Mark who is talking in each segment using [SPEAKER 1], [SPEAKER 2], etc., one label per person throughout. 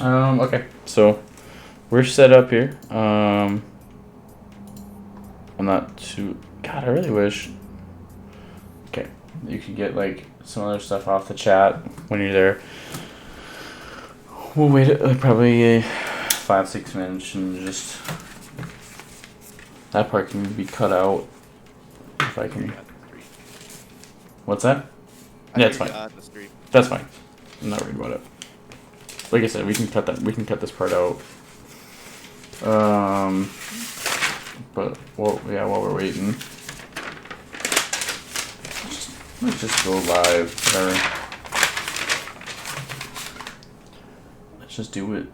[SPEAKER 1] Okay, so we're set up here. I'm not too. God, I really wish. Okay, you can get like some other stuff off the chat when you're there. We'll wait probably 5-6 minutes and just that part can be cut out if I can. What's that? Yeah, it's fine. That's fine. I'm not worried about it. Like I said, we can cut that. We can cut this part out. But while we're waiting, let's just go live. Whatever. Let's just do it.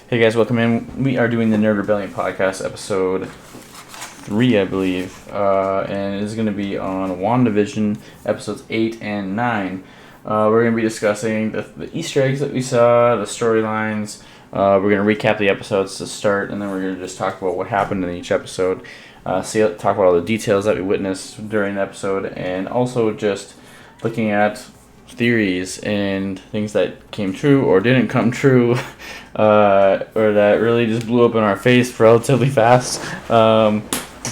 [SPEAKER 1] Hey guys, welcome in. We are doing the Nerd Rebellion podcast, episode 3, I believe, and it is going to be on Wandavision, episodes 8 and 9. We're going to be discussing the Easter eggs that we saw, the storylines. We're going to recap the episodes to start, and then we're going to just talk about what happened in each episode. Talk about all the details that we witnessed during the episode, and also just looking at theories and things that came true or didn't come true, or that really just blew up in our face relatively fast.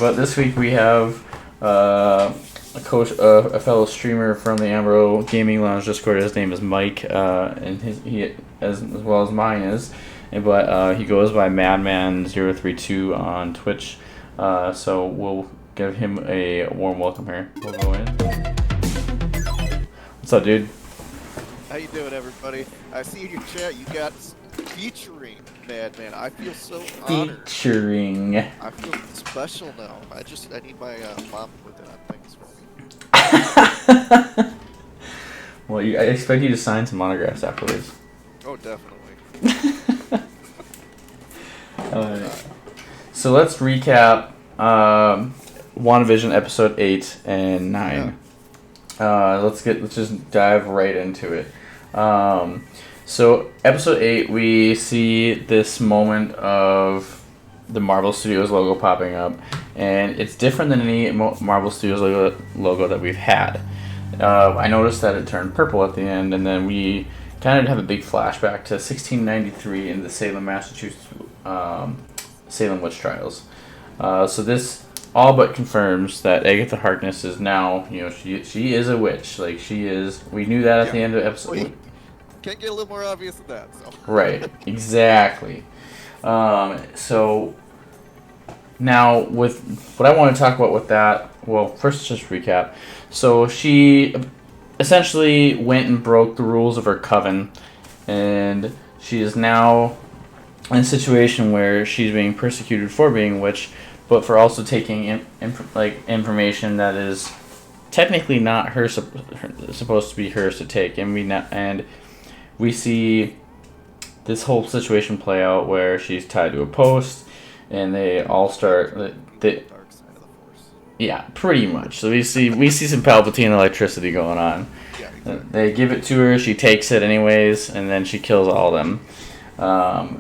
[SPEAKER 1] But this week we have a fellow streamer from the Ambro Gaming Lounge Discord. His name is Mike, and he as well as mine is, but he goes by Madman032 on Twitch. So we'll give him a warm welcome here. We'll go in. What's up, dude?
[SPEAKER 2] How you doing, everybody? I see in your chat you got featuring Madman. I feel so honored.
[SPEAKER 1] Featuring.
[SPEAKER 2] I feel special now. I need my mom to put that on things for me.
[SPEAKER 1] Well, I expect you to sign some autographs afterwards.
[SPEAKER 2] Oh, definitely.
[SPEAKER 1] Alright. So let's recap WandaVision episode 8 and 9. Yeah. Let's just dive right into it. So episode 8, we see this moment of the Marvel Studios logo popping up, and it's different than any Marvel Studios logo that we've had. I noticed that it turned purple at the end, and then we kind of have a big flashback to 1693 in the Salem, Massachusetts, Salem witch trials. So this all but confirms that Agatha Harkness is now, she is a witch. Like, she is. We knew that at the end of the episode.
[SPEAKER 2] Well, can't get a little more obvious than that. So.
[SPEAKER 1] Right. Exactly. So now with what I want to talk about with that. Well, first just recap. So she essentially went and broke the rules of her coven, and she is now in a situation where she's being persecuted for being a witch, but for also taking information that is technically not supposed to be hers to take, and we see this whole situation play out where she's tied to a post, and they all start. Yeah, pretty much. So we see some Palpatine electricity going on.
[SPEAKER 2] Yeah, exactly.
[SPEAKER 1] They give it to her. She takes it anyways, and then she kills all of them.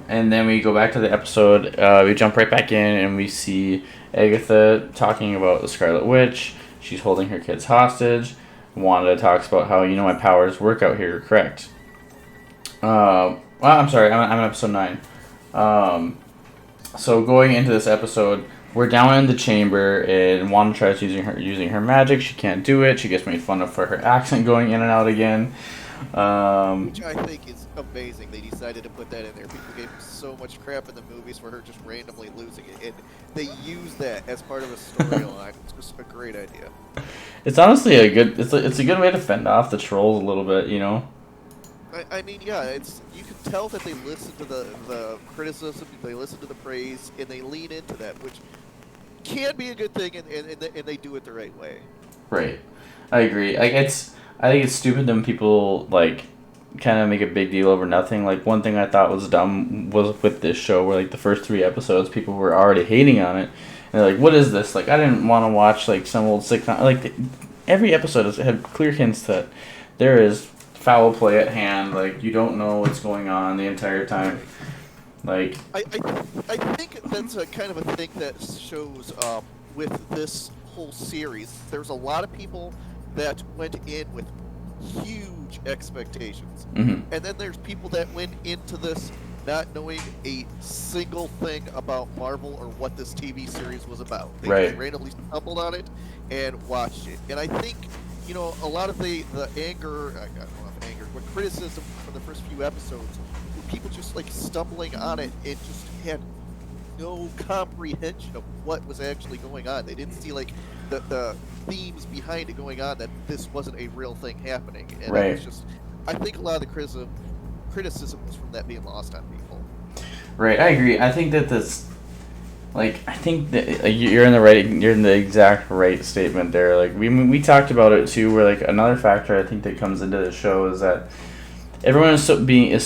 [SPEAKER 1] And then we go back to the episode. We jump right back in, and we see Agatha talking about the Scarlet Witch. She's holding her kids hostage. Wanda talks about how, my powers work out here, correct? Well, I'm sorry, I'm in episode 9. So going into this episode, we're down in the chamber, and Wanda tries using her magic. She can't do it. She gets made fun of for her accent going in and out again.
[SPEAKER 2] Which I think is amazing. They decided to put that in there. People gave so much crap in the movies for her just randomly losing it, and they use that as part of a storyline. It's just a great idea.
[SPEAKER 1] It's honestly a good way to fend off the trolls a little bit,
[SPEAKER 2] I mean, yeah, you can tell that they listen to the criticism, they listen to the praise, and they lean into that, which can be a good thing, and they do it the right way.
[SPEAKER 1] Right, I agree. I think it's stupid when people kind of make a big deal over nothing. Like, one thing I thought was dumb was with this show, where the first 3 episodes, people were already hating on it, and they're like, "What is this?" Like, I didn't want to watch some old sitcom. Every episode has had clear hints that there is foul play at hand. You don't know what's going on the entire time.
[SPEAKER 2] I think that's a kind of a thing that shows with this whole series. There's a lot of people that went in with huge expectations.
[SPEAKER 1] Mm-hmm.
[SPEAKER 2] And then there's people that went into this not knowing a single thing about Marvel or what this TV series was about. They
[SPEAKER 1] Right.
[SPEAKER 2] randomly stumbled on it and watched it. And I think, a lot of the anger, I don't know if anger, but criticism from the first few episodes, were people just like stumbling on it and just had no comprehension of what was actually going on. They didn't see like the themes behind it going on, that this wasn't a real thing happening. And
[SPEAKER 1] Right.
[SPEAKER 2] it was just, I think a lot of the criticism was from that being lost on people.
[SPEAKER 1] Right, I agree. I think that I think that you're in the exact right statement there. Like we talked about it too, where like another factor I think that comes into the show is that everyone is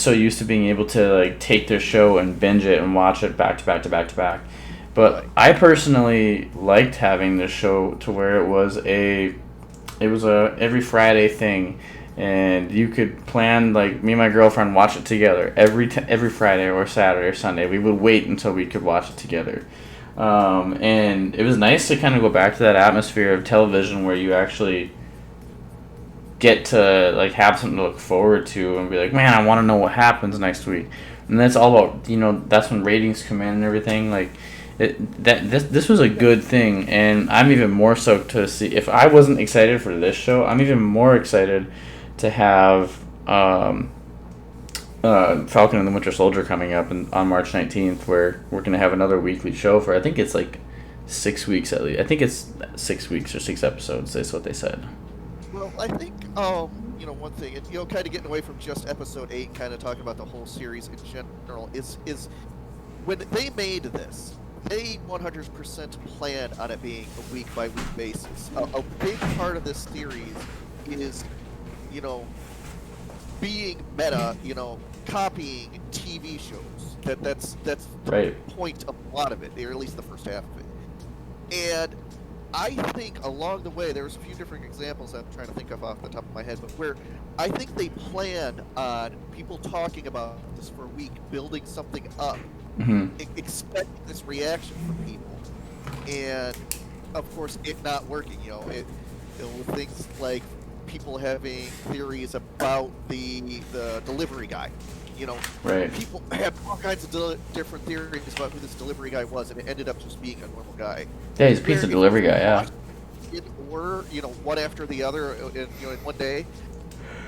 [SPEAKER 1] so used to being able to like take their show and binge it and watch it back to back to back to back. But
[SPEAKER 2] Right.
[SPEAKER 1] I personally liked having this show to where it was a every Friday thing, and you could plan, like, me and my girlfriend watch it together every Friday or Saturday or Sunday. We would wait until we could watch it together, and it was nice to kind of go back to that atmosphere of television where you actually get to like have something to look forward to and be like, man, I want to know what happens next week. And that's all about, that's when ratings come in and everything. Like this was a good thing, and I'm even more so to see. If I wasn't excited for this show, I'm even more excited to have Falcon and the Winter Soldier coming up on March 19th, where we're gonna have another weekly show for, I think it's like 6 weeks at least. I think it's 6 weeks or 6 episodes. That's what they said.
[SPEAKER 2] Well, I think, one thing, kind of getting away from just episode 8, kind of talking about the whole series in general, is when they made this, they 100% planned on it being a week-by-week basis. A big part of this series is, being meta, copying TV shows. That's the
[SPEAKER 1] Right.
[SPEAKER 2] point of a lot of it, or at least the first half of it. And I think along the way, there's a few different examples I'm trying to think of off the top of my head, but where I think they planned on people talking about this for a week, building something up,
[SPEAKER 1] Mm-hmm.
[SPEAKER 2] expecting this reaction from people, and of course it not working. With things like people having theories about the delivery guy.
[SPEAKER 1] Right.
[SPEAKER 2] People had all kinds of different theories about who this delivery guy was, and it ended up just being a normal guy.
[SPEAKER 1] Yeah, he's a pizza delivery guy. Yeah.
[SPEAKER 2] Or one after the other, in one day,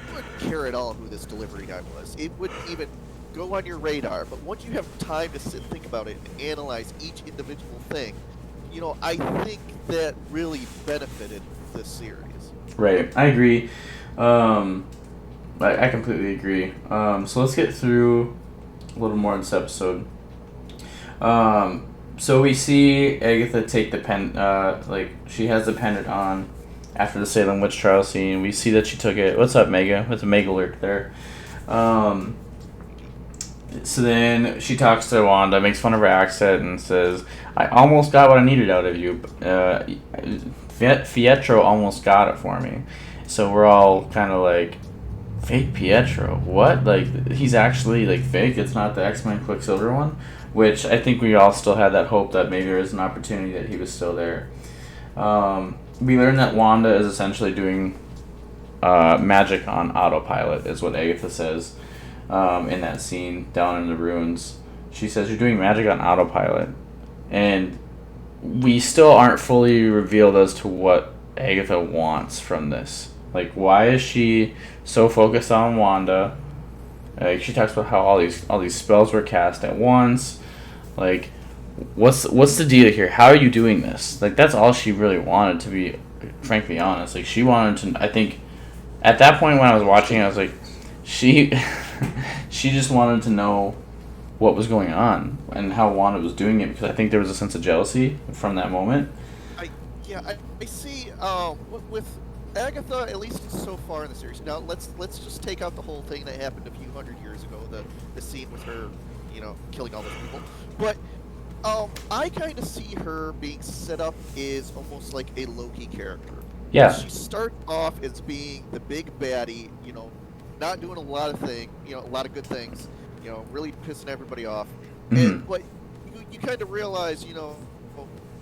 [SPEAKER 2] you wouldn't care at all who this delivery guy was. It wouldn't even go on your radar. But once you have time to sit and think about it and analyze each individual thing, I think that really benefited this series.
[SPEAKER 1] Right. I agree. I completely agree. So let's get through a little more in this episode. So we see Agatha take the pen, she has the pendant on after the Salem witch trial scene. We see that she took it. What's up, Mega? What's a Mega alert there? So then she talks to Wanda, makes fun of her accent, and says, I almost got what I needed out of you. Pietro almost got it for me. So we're all kind of like, fake Pietro? What? Like, he's actually, like, fake? It's not the X-Men Quicksilver one? Which I think we all still had that hope that maybe there was an opportunity that he was still there. We learned that Wanda is essentially doing magic on autopilot, is what Agatha says in that scene down in the ruins. She says, you're doing magic on autopilot. And we still aren't fully revealed as to what Agatha wants from this. Like, why is she so focused on Wanda? She talks about how all these spells were cast at once. Like, what's the deal here? How are you doing this? Like, that's all she really wanted, to be frankly honest. Like, she wanted to. I think at that point when I was watching, I was like, she just wanted to know what was going on and how Wanda was doing it, because I think there was a sense of jealousy from that moment.
[SPEAKER 2] I see. With Agatha, at least so far in the series. Now let's just take out the whole thing that happened a few hundred years ago, the scene with her, killing all those people. But I kind of see her being set up as almost like a Loki character.
[SPEAKER 1] Yeah.
[SPEAKER 2] She starts off as being the big baddie, not doing a lot of a lot of good things, really pissing everybody off.
[SPEAKER 1] Mm-hmm.
[SPEAKER 2] But you kind of realize,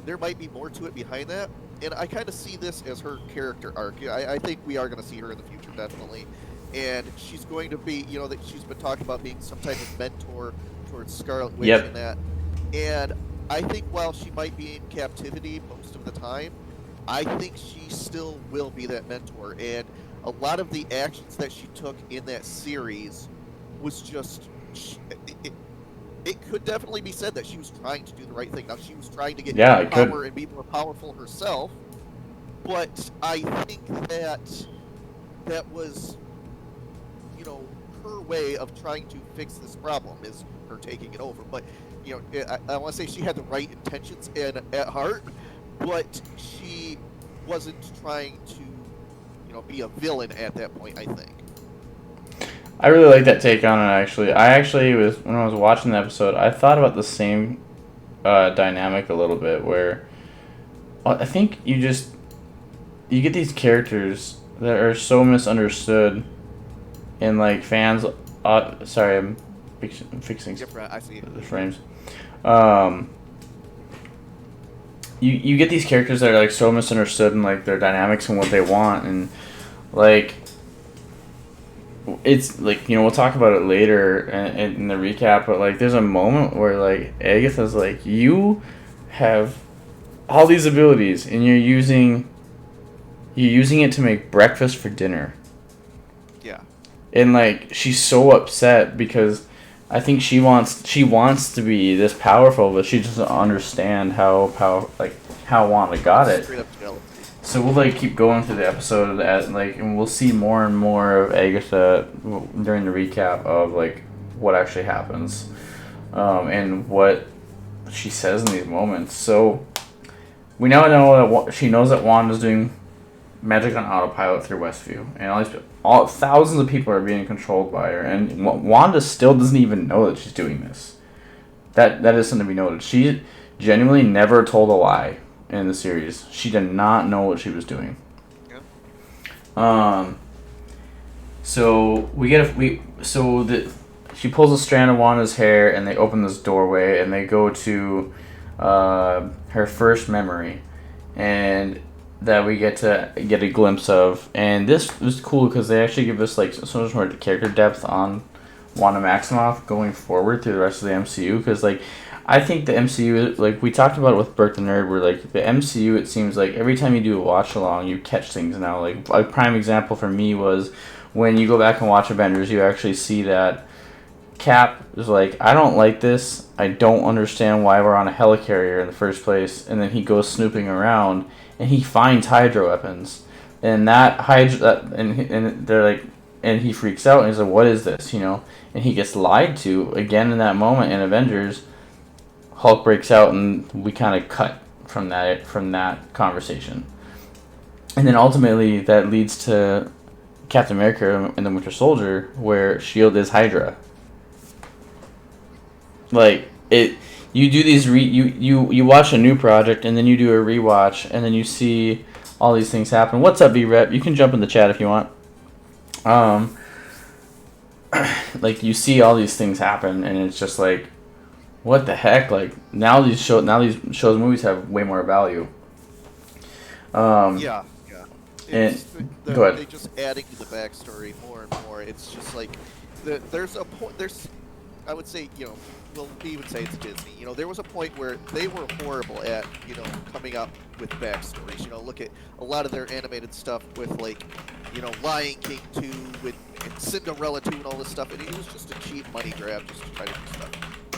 [SPEAKER 2] there might be more to it behind that. and I kind of see this as her character arc. I think we are going to see her in the future, definitely. And she's going to be, that she's been talking about being some type of mentor towards Scarlet Witch
[SPEAKER 1] Yep.
[SPEAKER 2] and that. And I think while she might be in captivity most of the time, I think she still will be that mentor. And a lot of the actions that she took in that series was just. It could definitely be said that she was trying to do the right thing. Now, she was trying to get power and be more powerful herself, but I think that was, her way of trying to fix this problem is her taking it over. But, I want to say she had the right intentions at heart, but she wasn't trying to, be a villain at that point, I think.
[SPEAKER 1] I really like that take on it, actually. When I was watching the episode, I thought about the same dynamic a little bit, where I think you get these characters that are so misunderstood, and, like, fans... sorry, I'm fixing
[SPEAKER 2] I see
[SPEAKER 1] the frames. You get these characters that are, like, so misunderstood, and, like, their dynamics and what they want, and, like... It's like, we'll talk about it later in the recap, but, like, there's a moment where, like, Agatha's like, you have all these abilities and you're using it to make breakfast for dinner.
[SPEAKER 2] Yeah.
[SPEAKER 1] And, like, she's so upset because I think she wants to be this powerful, but she doesn't understand how Wanda got it.
[SPEAKER 2] Straight up jealous.
[SPEAKER 1] So we'll, like, keep going through the episode and we'll see more and more of Agatha during the recap of, like, what actually happens, and what she says in these moments. So we now know that she knows that Wanda's doing magic on autopilot through Westview, and thousands of people are being controlled by her, and Wanda still doesn't even know that she's doing this. That is something to be noted. She genuinely never told a lie in the series. She did not know what she was doing.
[SPEAKER 2] Yeah.
[SPEAKER 1] So she pulls a strand of Wanda's hair, and they open this doorway, and they go to her first memory, and that we get a glimpse of. And this was cool because they actually give us, like, so much more character depth on Wanda Maximoff going forward through the rest of the MCU, because, like, I think the MCU, like, we talked about it with Bert the Nerd, where, like, the MCU, it seems like every time you do a watch-along, you catch things now. Like, a prime example for me was when you go back and watch Avengers, you actually see that Cap is like, I don't like this, I don't understand why we're on a helicarrier in the first place, and then he goes snooping around, and he finds Hydra weapons, and and they're like, and he freaks out, and he's like, what is this, and he gets lied to again in that moment in Avengers. Hulk breaks out, and we kind of cut from that conversation. And then ultimately that leads to Captain America and the Winter Soldier, where S.H.I.E.L.D. is Hydra. Like, you do these you watch a new project, and then you do a rewatch, and then you see all these things happen. What's up, B-Rep? You can jump in the chat if you want. Like, you see all these things happen, and it's just like, what the heck? Like, now these shows, movies have way more value.
[SPEAKER 2] Yeah.
[SPEAKER 1] And go ahead.
[SPEAKER 2] They just adding to the backstory more and more. It's just like there's a point. I would say, well, we would say it's Disney. There was a point where they were horrible at, coming up with backstories. Look at a lot of their animated stuff with, like, Lion King 2 and Cinderella 2 and all this stuff, and it was just a cheap money grab just to try to do stuff.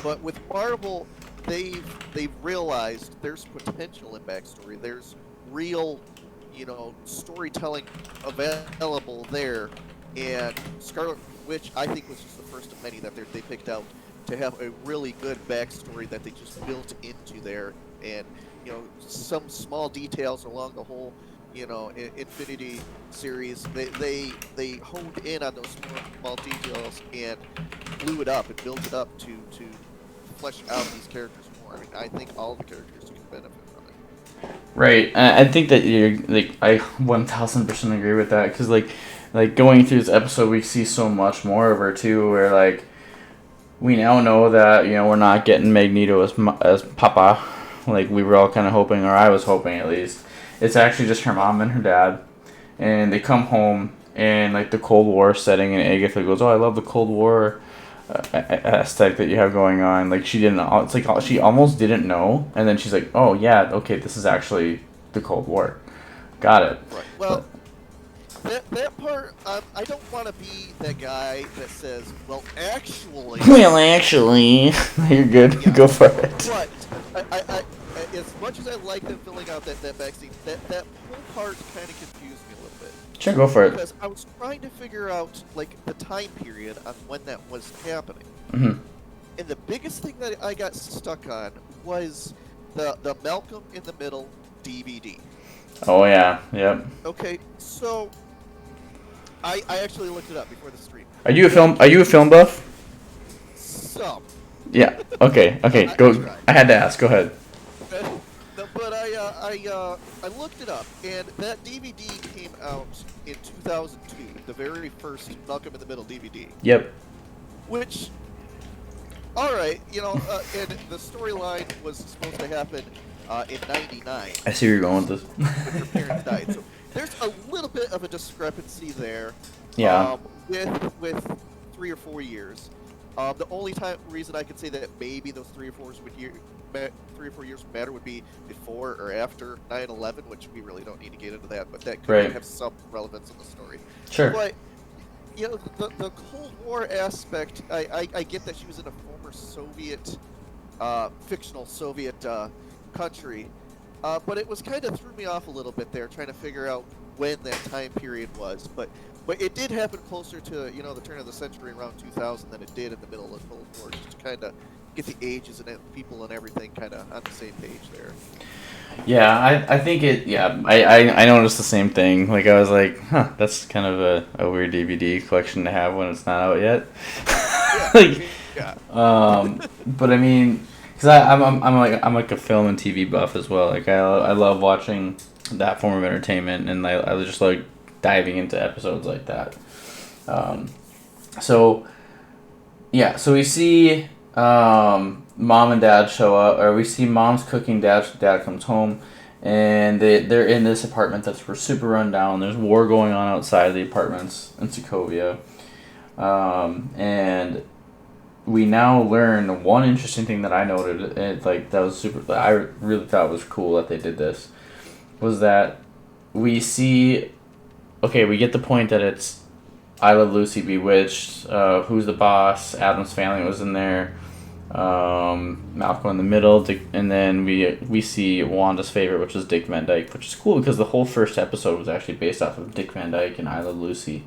[SPEAKER 2] But with Marvel, they've realized there's potential in backstory. There's real, storytelling available there. And Scarlet Witch, I think, was just the first of many that they picked out to have a really good backstory that they just built into there. And, some small details along the whole, Infinity series, they honed in on those small details and blew it up and built it up to flesh out these characters more. I mean, I think all the characters can benefit from it.
[SPEAKER 1] Right. I think that you're, like, I 1000% agree with that, because, like going through this episode, we see so much more of her too, where, like, we now know that, we're not getting Magneto as Papa, like we were all kind of hoping, or I was hoping at least. It's actually just her mom and her dad, and they come home and like the Cold War setting, and Agatha goes, "Oh, I love the Cold War aesthetic that you have going on." Like she didn't. It's like she almost didn't know, and then she's like, "Oh yeah, okay, this is actually the Cold War." Got it.
[SPEAKER 2] Right. Well, that part, I don't want to be that guy that says, "Well, actually."
[SPEAKER 1] Well, actually, you're good.
[SPEAKER 2] Yeah.
[SPEAKER 1] Go for it.
[SPEAKER 2] But I, as much as I like them filling out that backseat, that whole part kind of confused me a little bit.
[SPEAKER 1] Sure, go for it.
[SPEAKER 2] Because I was trying to figure out like the time period on when that was happening.
[SPEAKER 1] Mm-hmm.
[SPEAKER 2] And the biggest thing that I got stuck on was the Malcolm in the Middle DVD.
[SPEAKER 1] Oh yeah. Yep.
[SPEAKER 2] Okay, so I actually looked it up before the stream.
[SPEAKER 1] Are you a film buff?
[SPEAKER 2] Some.
[SPEAKER 1] Yeah. Okay. Okay. Go. I had to ask. Go ahead.
[SPEAKER 2] But I looked it up, and that DVD came out in 2002, the very first Malcolm in the Middle DVD.
[SPEAKER 1] Yep.
[SPEAKER 2] Which, all right, and the storyline was supposed to happen in '99.
[SPEAKER 1] I see where you're going with this.
[SPEAKER 2] Her parents died, so there's a little bit of a discrepancy there.
[SPEAKER 1] Yeah.
[SPEAKER 2] With 3 or 4 years. The only reason I could say that maybe those 3 or 4 years would matter would be before or after 9/11, which we really don't need to get into that, but that could have some relevance in the story.
[SPEAKER 1] Sure.
[SPEAKER 2] But the Cold War aspect, I get that she was in a former Soviet, fictional Soviet country, but it was kind of threw me off a little bit there, trying to figure out when that time period was. But it did happen closer to the turn of the century, around 2000, than it did in the middle of the Cold War, just to kind of get the ages and people and everything kind of on the same page there.
[SPEAKER 1] Yeah, I think it. Yeah, I noticed the same thing. Like I was like, huh, that's kind of a weird DVD collection to have when it's not out yet. But I mean, because I'm like a film and TV buff as well. Like I love watching that form of entertainment, and I just like diving into episodes like that. So we see mom and dad show up, or we see mom's cooking, dad comes home, and they're in this apartment that's super run down. There's war going on outside of the apartments in Sokovia, and we now learn one interesting thing that I noted, and like that was super. I really thought it was cool that they did this, was that we see. Okay, we get the point that it's I Love Lucy, Bewitched, Who's the Boss, Addams Family was in there, Malcolm in the Middle, and then we see Wanda's favorite, which is Dick Van Dyke, which is cool because the whole first episode was actually based off of Dick Van Dyke and I Love Lucy.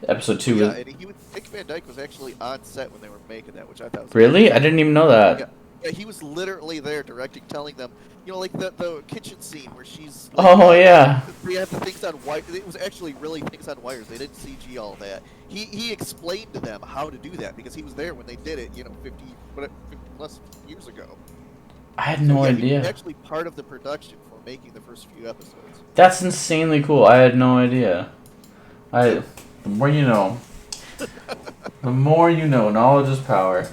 [SPEAKER 1] Episode 2 was...
[SPEAKER 2] and Dick Van Dyke was actually on set when they were making that, which I thought was
[SPEAKER 1] Really? I didn't even know that.
[SPEAKER 2] Yeah, he was literally there directing, telling them, like the kitchen scene where she's...
[SPEAKER 1] Like, yeah.
[SPEAKER 2] We had the things on wires. It was actually really things on wires. They didn't CG all that. He explained to them how to do that because he was there when they did it, 50 plus years ago.
[SPEAKER 1] I had no idea.
[SPEAKER 2] He was actually part of the production for making the first few episodes.
[SPEAKER 1] That's insanely cool. I had no idea. The more you know. The more you know. Knowledge is power.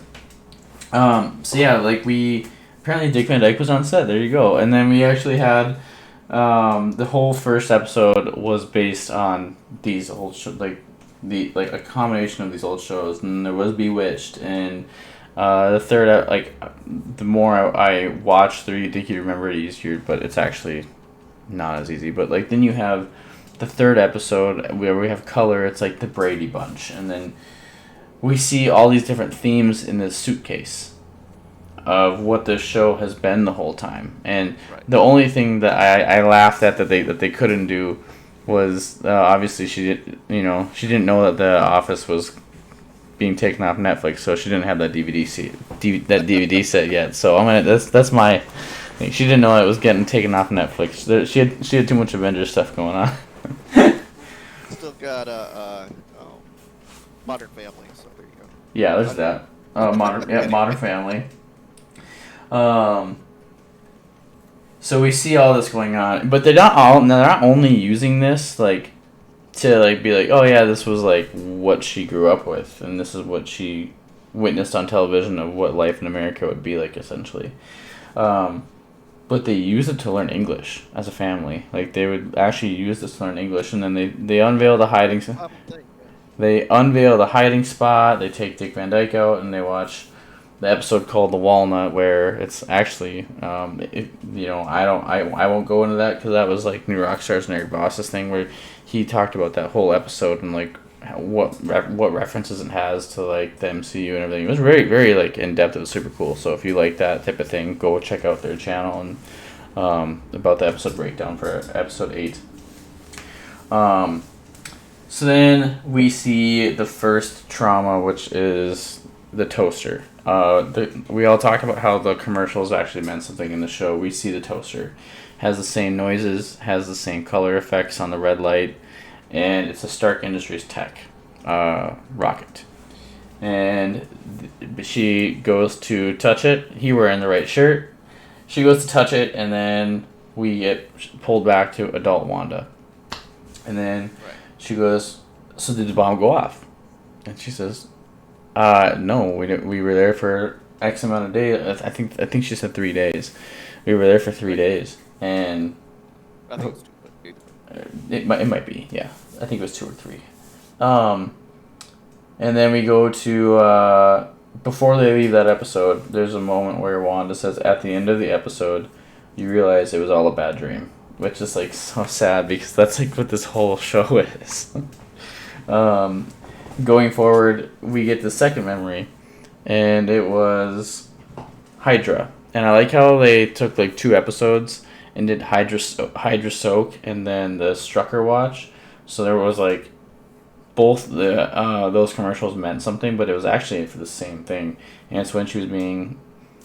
[SPEAKER 1] So yeah, like apparently Dick Van Dyke was on set. There you go. And then we actually had the whole first episode was based on these old a combination of these old shows. And there was Bewitched, and the third the more I watch through, you think you remember it easier, but it's actually not as easy. But like then you have the third episode where we have color. It's like the Brady Bunch, and then we see all these different themes in this suitcase of what this show has been the whole time. And the only thing that I laughed at that they couldn't do was obviously she didn't know that The Office was being taken off Netflix, so she didn't have that DVD set yet. So that's my thing. She didn't know it was getting taken off Netflix. She had too much Avengers stuff going on.
[SPEAKER 2] Still got Modern Family, so there you go.
[SPEAKER 1] Yeah, there's that. Modern Family. So we see all this going on, but they're not only using this like to like be like, oh yeah, this was like what she grew up with, and this is what she witnessed on television of what life in America would be like, essentially. but they use it to learn English as a family. Like they would actually use this to learn English, and then they unveil the hiding. They unveil the hiding spot. They take Dick Van Dyke out, and they watch the episode called The Walnut, where it's actually, I won't go into that because that was like New Rockstars and Eric Voss's thing, where he talked about that whole episode and like what references it has to like the MCU and everything. It was very, very like in depth. It was super cool. So if you like that type of thing, go check out their channel and about the episode breakdown for episode 8. So then we see the first trauma, which is the toaster. We all talked about how the commercials actually meant something in the show. We see the toaster has the same noises, has the same color effects on the red light, and it's a Stark Industries tech rocket. And she goes to touch it. He wearing the right shirt. She goes to touch it, and then we get pulled back to adult Wanda. And then she goes, "So did the bomb go off?" And she says, "No, we didn't. We were there for X amount of days. I think she said 3 days. We were there for 3 days, and
[SPEAKER 2] I think it's 2.
[SPEAKER 1] it might be, yeah. I think it was 2 or 3. And then we go to before they leave that episode. There's a moment where Wanda says, at the end of the episode, you realize it was all a bad dream, which is like so sad because that's like what this whole show is." Going forward, we get the second memory, and it was Hydra. And I like how they took like 2 episodes and did Hydra Soak and then the Strucker Watch. So there was like both the those commercials meant something, but it was actually for the same thing. And it's when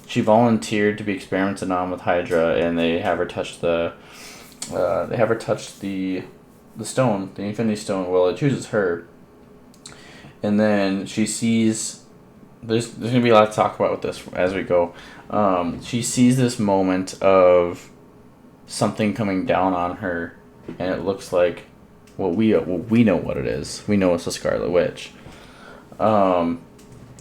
[SPEAKER 1] she volunteered to be experimented on with Hydra, and they have her touch the stone, the Infinity Stone. Well, it chooses her. And then she sees, there's going to be a lot to talk about with this as we go. She sees this moment of something coming down on her, and it looks like we know what it is. We know it's the Scarlet Witch. And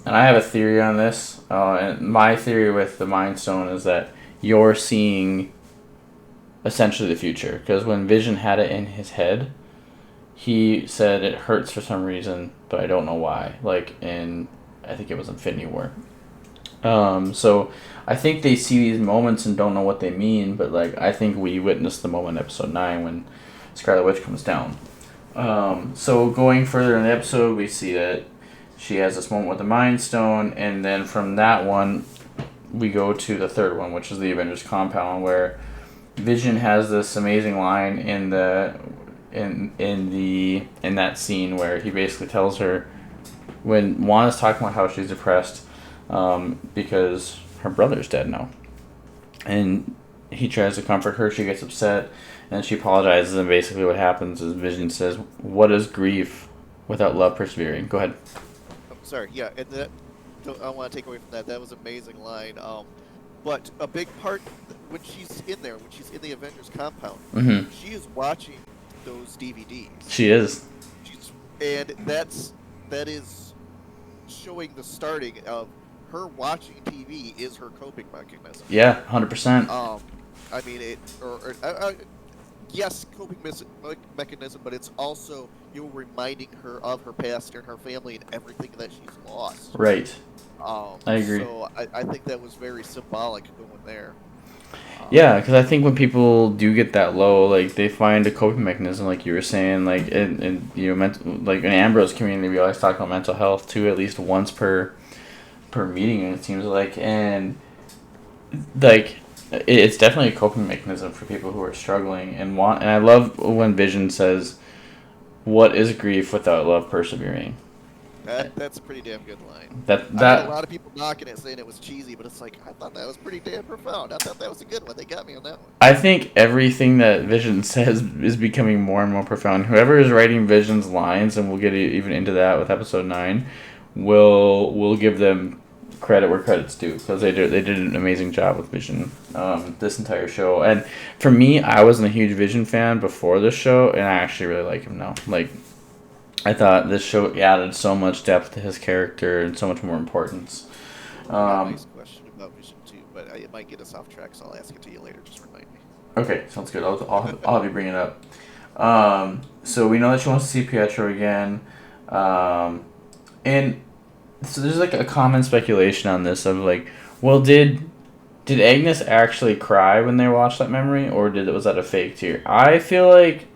[SPEAKER 1] I have a theory on this. And my theory with the Mind Stone is that you're seeing essentially the future. Because when Vision had it in his head, he said it hurts for some reason, but I don't know why. Like I think it was Infinity War. So I think they see these moments and don't know what they mean, but like I think we witnessed the moment in episode 9 when Scarlet Witch comes down. So going further in the episode, we see that she has this moment with the Mind Stone, and then from that one, we go to the third one, which is the Avengers compound, where Vision has this amazing line in that scene where he basically tells her, when Wanda's talking about how she's depressed because her brother's dead now, and he tries to comfort her, she gets upset, and she apologizes, and basically what happens is Vision says, "What is grief without love persevering?" Go ahead.
[SPEAKER 2] Sorry, yeah, and that, I want to take away from that. That was an amazing line. But a big part, when she's in the Avengers compound,
[SPEAKER 1] Mm-hmm.
[SPEAKER 2] she is watching those DVDs.
[SPEAKER 1] She is.
[SPEAKER 2] And that is showing the starting of her watching TV is her coping mechanism.
[SPEAKER 1] Yeah, 100%.
[SPEAKER 2] I mean, yes, coping mechanism, but it's also reminding her of her past and her family and everything that she's lost.
[SPEAKER 1] Right. I agree.
[SPEAKER 2] So I think that was very symbolic going there.
[SPEAKER 1] Yeah, because I think when people do get that low, like they find a coping mechanism, like you were saying, like in like in Ambrose community, we always talk about mental health too, at least once per meeting, it seems like, and like it's definitely a coping mechanism for people who are struggling and want. And I love when Vision says, "What is grief without love persevering?"
[SPEAKER 2] That's a pretty damn good line.
[SPEAKER 1] That
[SPEAKER 2] I had a lot of people knocking it, saying it was cheesy, but it's like, I thought that was pretty damn profound. I thought that was a good one. They got me on that one.
[SPEAKER 1] I think everything that Vision says is becoming more and more profound. Whoever is writing Vision's lines, and we'll get even into that with episode 9, will give them credit where credit's due, because they did an amazing job with Vision this entire show. And for me, I wasn't a huge Vision fan before this show, and I actually really like him now. Like, I thought this show added so much depth to his character and so much more importance.
[SPEAKER 2] got a nice question about Vision 2, but it might get us off track, so I'll ask it to you later. Just remind me.
[SPEAKER 1] Okay, sounds good. I'll have you bring it up. So we know that she wants to see Pietro again. And so there's like a common speculation on this of like, well, did Agnes actually cry when they watched that memory, or was that a fake tear? I feel like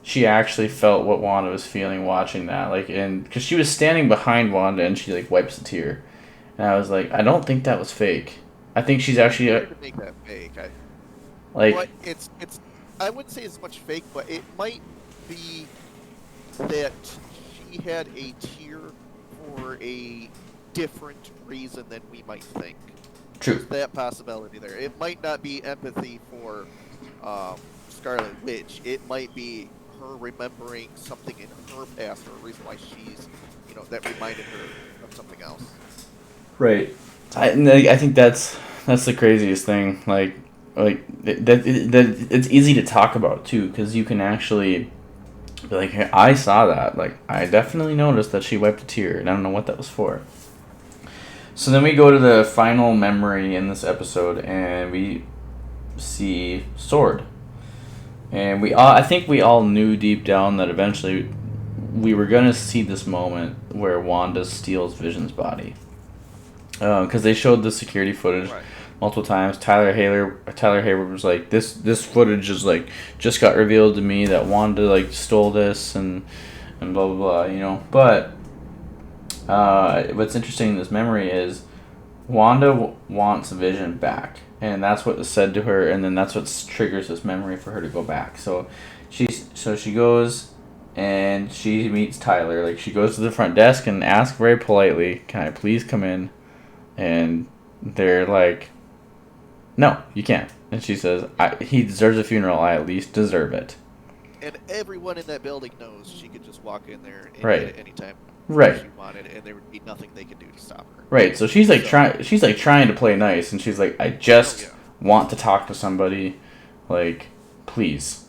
[SPEAKER 1] she actually felt what Wanda was feeling watching that, like, and because she was standing behind Wanda and she like wipes a tear, and I was like, I don't think that was fake. I think she's actually
[SPEAKER 2] make that fake.
[SPEAKER 1] Like,
[SPEAKER 2] it's I wouldn't say it's much fake, but it might be that she had a tear for a different reason than we might think.
[SPEAKER 1] True.
[SPEAKER 2] There's that possibility there. It might not be empathy for Scarlet Witch. It might be her remembering something in her past or a reason why she's, that reminded her of something else.
[SPEAKER 1] Right. I think that's the craziest thing. Like that it's easy to talk about too, because you can actually be like, hey, I saw that. Like, I definitely noticed that she wiped a tear, and I don't know what that was for. So then we go to the final memory in this episode, and we see Sword. And I think we all knew deep down that eventually we were gonna see this moment where Wanda steals Vision's body. Because they showed the security footage multiple times. Tyler Hayward was like, this footage is like just got revealed to me that Wanda like stole this and blah blah blah, But what's interesting in this memory is Wanda wants Vision back, and that's what was said to her, and then that's what triggers this memory for her to go back. So she goes and she meets Tyler. Like, she goes to the front desk and asks very politely, "Can I please come in?" And they're like, "No, you can't." And she says, "He deserves a funeral. I at least deserve it."
[SPEAKER 2] And everyone in that building knows she could just walk in there and
[SPEAKER 1] right.
[SPEAKER 2] get it anytime
[SPEAKER 1] right.
[SPEAKER 2] she wanted, and there would be nothing they could do to stop her.
[SPEAKER 1] Right. So she's like trying to play nice, and she's like, "I just want to talk to somebody, like, please,"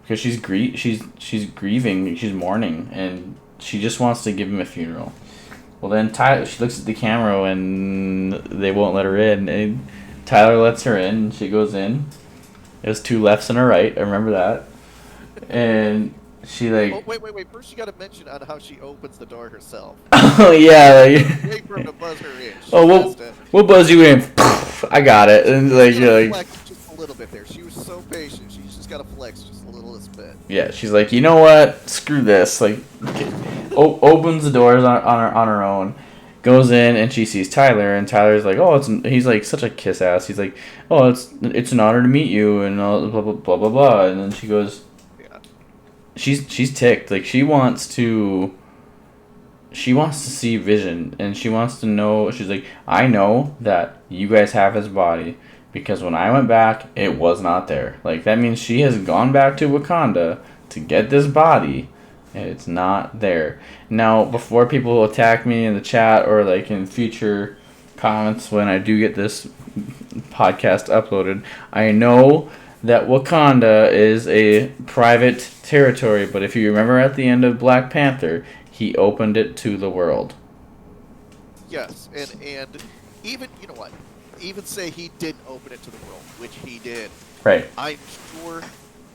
[SPEAKER 1] because she's grieving, she's mourning, and she just wants to give him a funeral. Well, then she looks at the camera and they won't let her in, and Tyler lets her in, and she goes in. There's 2 lefts and a right, I remember that. And she like...
[SPEAKER 2] Oh, wait. First you gotta mention on how she opens the door herself.
[SPEAKER 1] Oh, yeah.
[SPEAKER 2] Wait for him to buzz her in.
[SPEAKER 1] We'll buzz you in. I got it. And like, you're like...
[SPEAKER 2] Flex just a little bit there. She was so patient. She's just gotta flex just a little bit.
[SPEAKER 1] Yeah, she's like, you know what? Screw this. Like... opens the doors on her own, goes in, and she sees Tyler, and Tyler's like, he's like such a kiss ass. He's like, oh, it's an honor to meet you, and blah blah blah blah blah. And then she goes, she's ticked. Like, she wants to see Vision, and she wants to know. She's like, I know that you guys have his body because when I went back, it was not there. Like, that means she has gone back to Wakanda to get this body. And it's not there. Now, before people attack me in the chat or like in future comments when I do get this podcast uploaded, I know that Wakanda is a private territory, but if you remember at the end of Black Panther, he opened it to the world.
[SPEAKER 2] Yes, and even, you know what, even say he didn't open it to the world, which he did.
[SPEAKER 1] Right.
[SPEAKER 2] I'm sure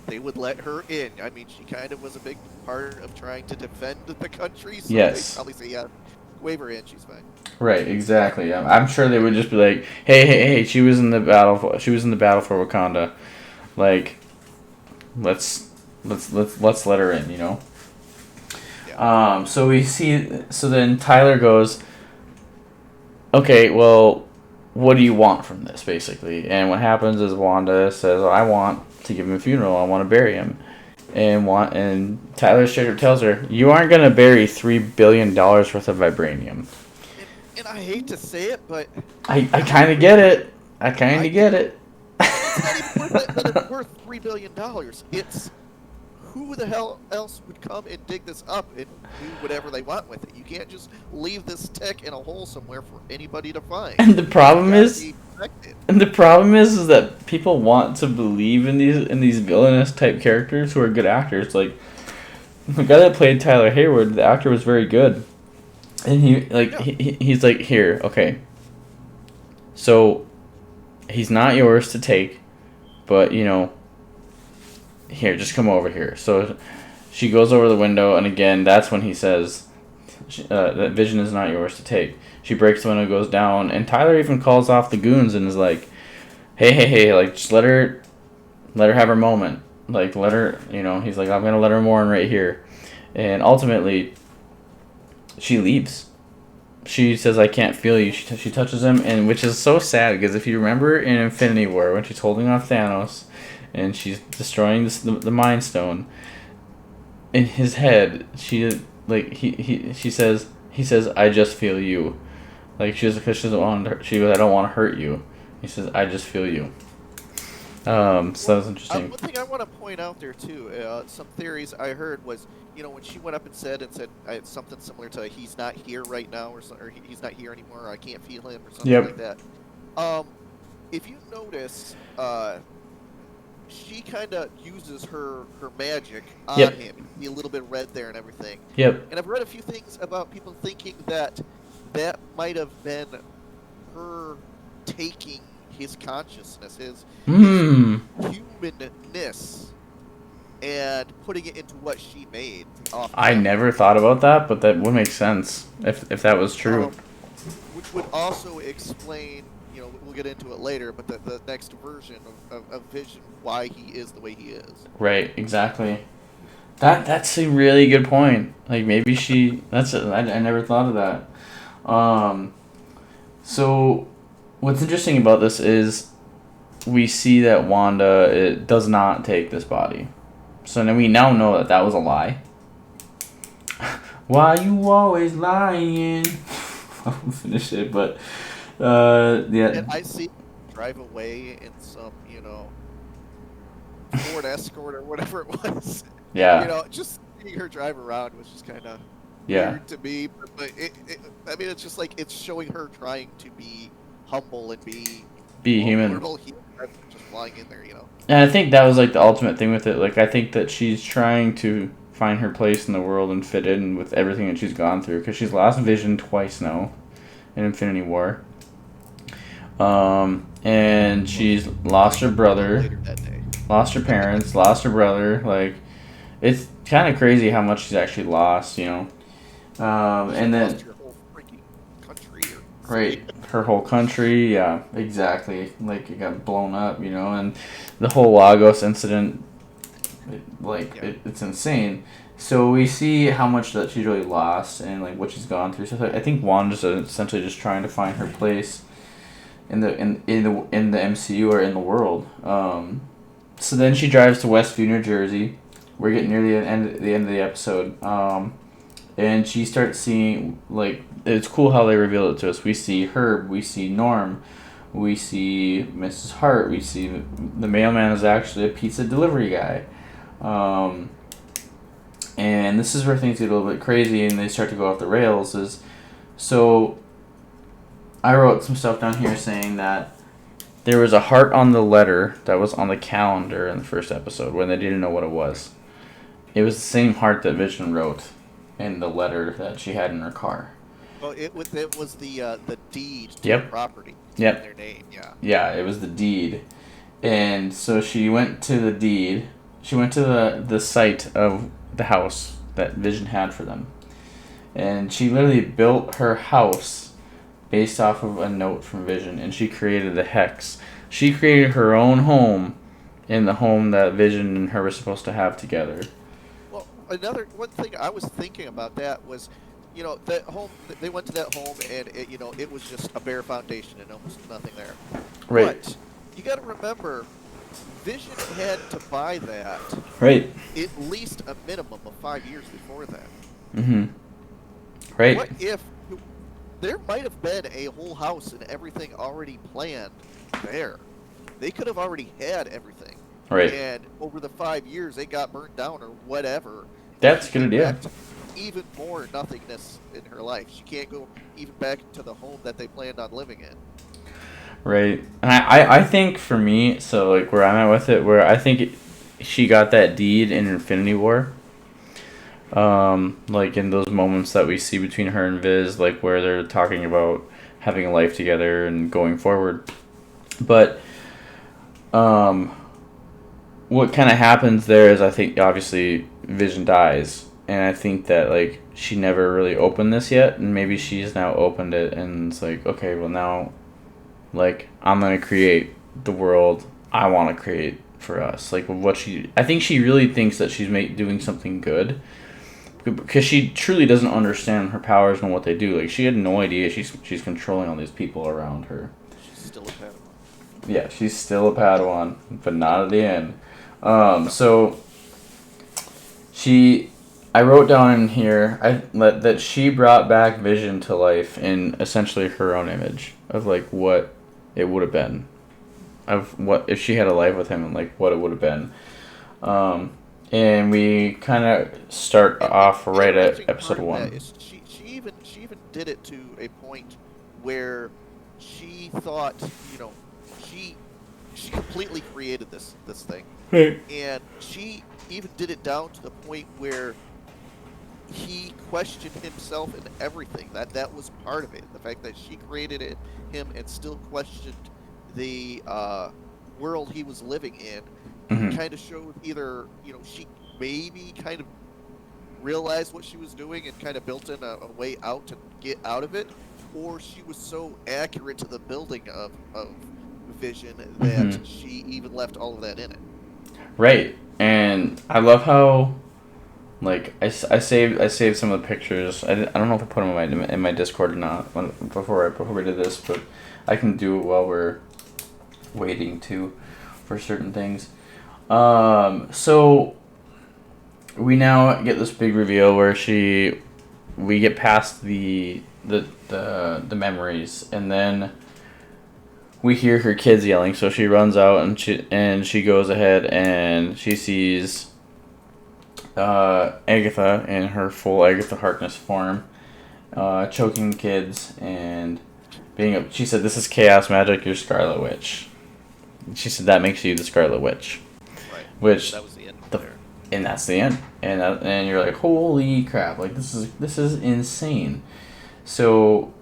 [SPEAKER 2] they would let her in. I mean, she kind of was a big part of trying to defend the country. So
[SPEAKER 1] yes.
[SPEAKER 2] They probably say, yeah, wave her in, she's fine.
[SPEAKER 1] Right, exactly. I'm sure they would just be like, hey, she was in the battle for for Wakanda. Like, let's let her in, Yeah. So then Tyler goes, okay, well, what do you want from this, basically? And what happens is Wanda says, I want to give him a funeral. I want to bury him. And Tyler straight up tells her, you aren't going to bury $3 billion worth of vibranium.
[SPEAKER 2] And I hate to say it, but...
[SPEAKER 1] I kind of get it. I kind of get it.
[SPEAKER 2] It's not even worth it, but it's worth $3 billion. It's... Who the hell else would come and dig this up and do whatever they want with it? You can't just leave this tech in a hole somewhere for anybody to find.
[SPEAKER 1] And the problem is that people want to believe in these villainous type characters who are good actors. Like, the guy that played Tyler Hayward, the actor was very good. And he's like, here, okay. So he's not yours to take, but here, just come over here. So she goes over the window, and again, that's when he says that Vision is not yours to take. She breaks the window, goes down, and Tyler even calls off the goons and is like, hey, like, just let her have her moment. Like, let her, he's like, I'm gonna let her mourn right here. And ultimately, she leaves. She says, I can't feel you. She touches him, and which is so sad, because if you remember in Infinity War, when she's holding off Thanos, and she's destroying the Mind Stone, in his head, she says, I just feel you. Like, because she doesn't want to, she goes, I don't want to hurt you. He says, I just feel you. So that was interesting.
[SPEAKER 2] One thing I want to point out there too, some theories I heard was, when she went up and said something similar to "he's not here right now" or "he's not here anymore," or "I can't feel him" or something like that. If you notice, she kind of uses her magic on him. You be a little bit red there and everything.
[SPEAKER 1] Yep.
[SPEAKER 2] And I've read a few things about people thinking that might have been her taking his consciousness, his humanness, and putting it into what she made.
[SPEAKER 1] I never thought about that, but that would make sense if that was true.
[SPEAKER 2] Which would also explain, we'll get into it later, but the next version of Vision, why he is the way he is. Right,
[SPEAKER 1] exactly. That's a really good point. Like, maybe I never thought of that. So what's interesting about this is we see that Wanda does not take this body. So then we now know that was a lie. Why you always lying? I'll finish it, but yeah.
[SPEAKER 2] And I see drive away in some, Ford Escort or whatever it was.
[SPEAKER 1] Yeah.
[SPEAKER 2] Just seeing her drive around was just kind of
[SPEAKER 1] weird
[SPEAKER 2] to me. But it's just like it's showing her trying to be humble and be
[SPEAKER 1] human.
[SPEAKER 2] Just flying in there,
[SPEAKER 1] And I think that was like the ultimate thing with it. Like, I think that she's trying to find her place in the world and fit in with everything that she's gone through, because she's lost Vision twice now in Infinity War. And she's lost her brother, lost her parents, lost her brother. Like, it's kind of crazy how much she's actually lost, And then
[SPEAKER 2] her whole freaking country.
[SPEAKER 1] Right, her whole country, yeah, exactly. Like, it got blown up, and the whole Lagos incident, it's insane. So we see how much that she's really lost and like what she's gone through. So I think Wanda's essentially just trying to find her place in the MCU or in the world. So then she drives to Westview, New Jersey. We're getting near the end of the episode. And she starts seeing, like, it's cool how they reveal it to us. We see Herb, we see Norm, we see Mrs. Hart, we see the mailman is actually a pizza delivery guy. And this is where things get a little bit crazy and they start to go off the rails. So I wrote some stuff down here saying that there was a heart on the letter that was on the calendar in the first episode when they didn't know what it was. It was the same heart that Vision wrote in the letter that she had in her car.
[SPEAKER 2] Well, it was the deed to
[SPEAKER 1] the
[SPEAKER 2] property.
[SPEAKER 1] Yep.
[SPEAKER 2] Their name, yeah.
[SPEAKER 1] Yeah, it was the deed. And so she went to the deed. She went to the site of the house that Vision had for them. And she literally built her house based off of a note from Vision, and she created the hex. She created her own home in the home that Vision and her were supposed to have together.
[SPEAKER 2] Well, one thing I was thinking about that was, that home. They went to that home, and it was just a bare foundation and almost nothing there.
[SPEAKER 1] Right.
[SPEAKER 2] But you got to remember, Vision had to buy that.
[SPEAKER 1] Right.
[SPEAKER 2] At least a minimum of 5 years before that.
[SPEAKER 1] Mm-hmm. Right.
[SPEAKER 2] What if there might have been a whole house and everything already planned there? They could have already had everything.
[SPEAKER 1] Right.
[SPEAKER 2] And over the 5 years, it got burnt down or whatever.
[SPEAKER 1] That's a good idea.
[SPEAKER 2] Even more nothingness in her life. She can't go even back to the home that they planned on living in.
[SPEAKER 1] Right. And I think for me, so like where I'm at with it, where I think she got that deed in Infinity War. Like in those moments that we see between her and Viz, like where they're talking about having a life together and going forward. But what kind of happens there is, I think, obviously Vision dies, and I think that like she never really opened this yet, and maybe she's now opened it, and it's like, okay, well now, like, I'm gonna create the world I want to create for us. Like I think she really thinks that she's doing something good, because she truly doesn't understand her powers and what they do. Like, she had no idea she's controlling all these people around her.
[SPEAKER 2] She's still a Padawan.
[SPEAKER 1] Yeah, she's still a Padawan, but not at the end. So I wrote down in here that she brought back Vision to life in essentially her own image of like what it would have been, of what if she had a life with him, and like what it would have been. And we kind of start off right at episode 1.
[SPEAKER 2] She even did it to a point where she thought, she completely created this thing.
[SPEAKER 1] Right.
[SPEAKER 2] And she even did it down to the point where he questioned himself and everything. That was part of it. The fact that she created him and still questioned the world he was living in, kind of showed either, she maybe kind of realized what she was doing and kind of built in a way out to get out of it, or she was so accurate to the building of Vision that she even left all of that in it. Right.
[SPEAKER 1] And I love how, like, I saved some of the pictures. I don't know if I put them in my Discord or not before we did this, but I can do it while we're waiting for certain things. So we now get this big reveal where we get past the memories, and then we hear her kids yelling. So she runs out and she goes ahead and she sees Agatha in her full Agatha Harkness form, choking kids and she said, "This is chaos magic, you're Scarlet Witch." She said that makes you the Scarlet Witch.
[SPEAKER 2] Right.
[SPEAKER 1] Which
[SPEAKER 2] that was the end there.
[SPEAKER 1] And that's the end. And you're like, holy crap, like this is insane. So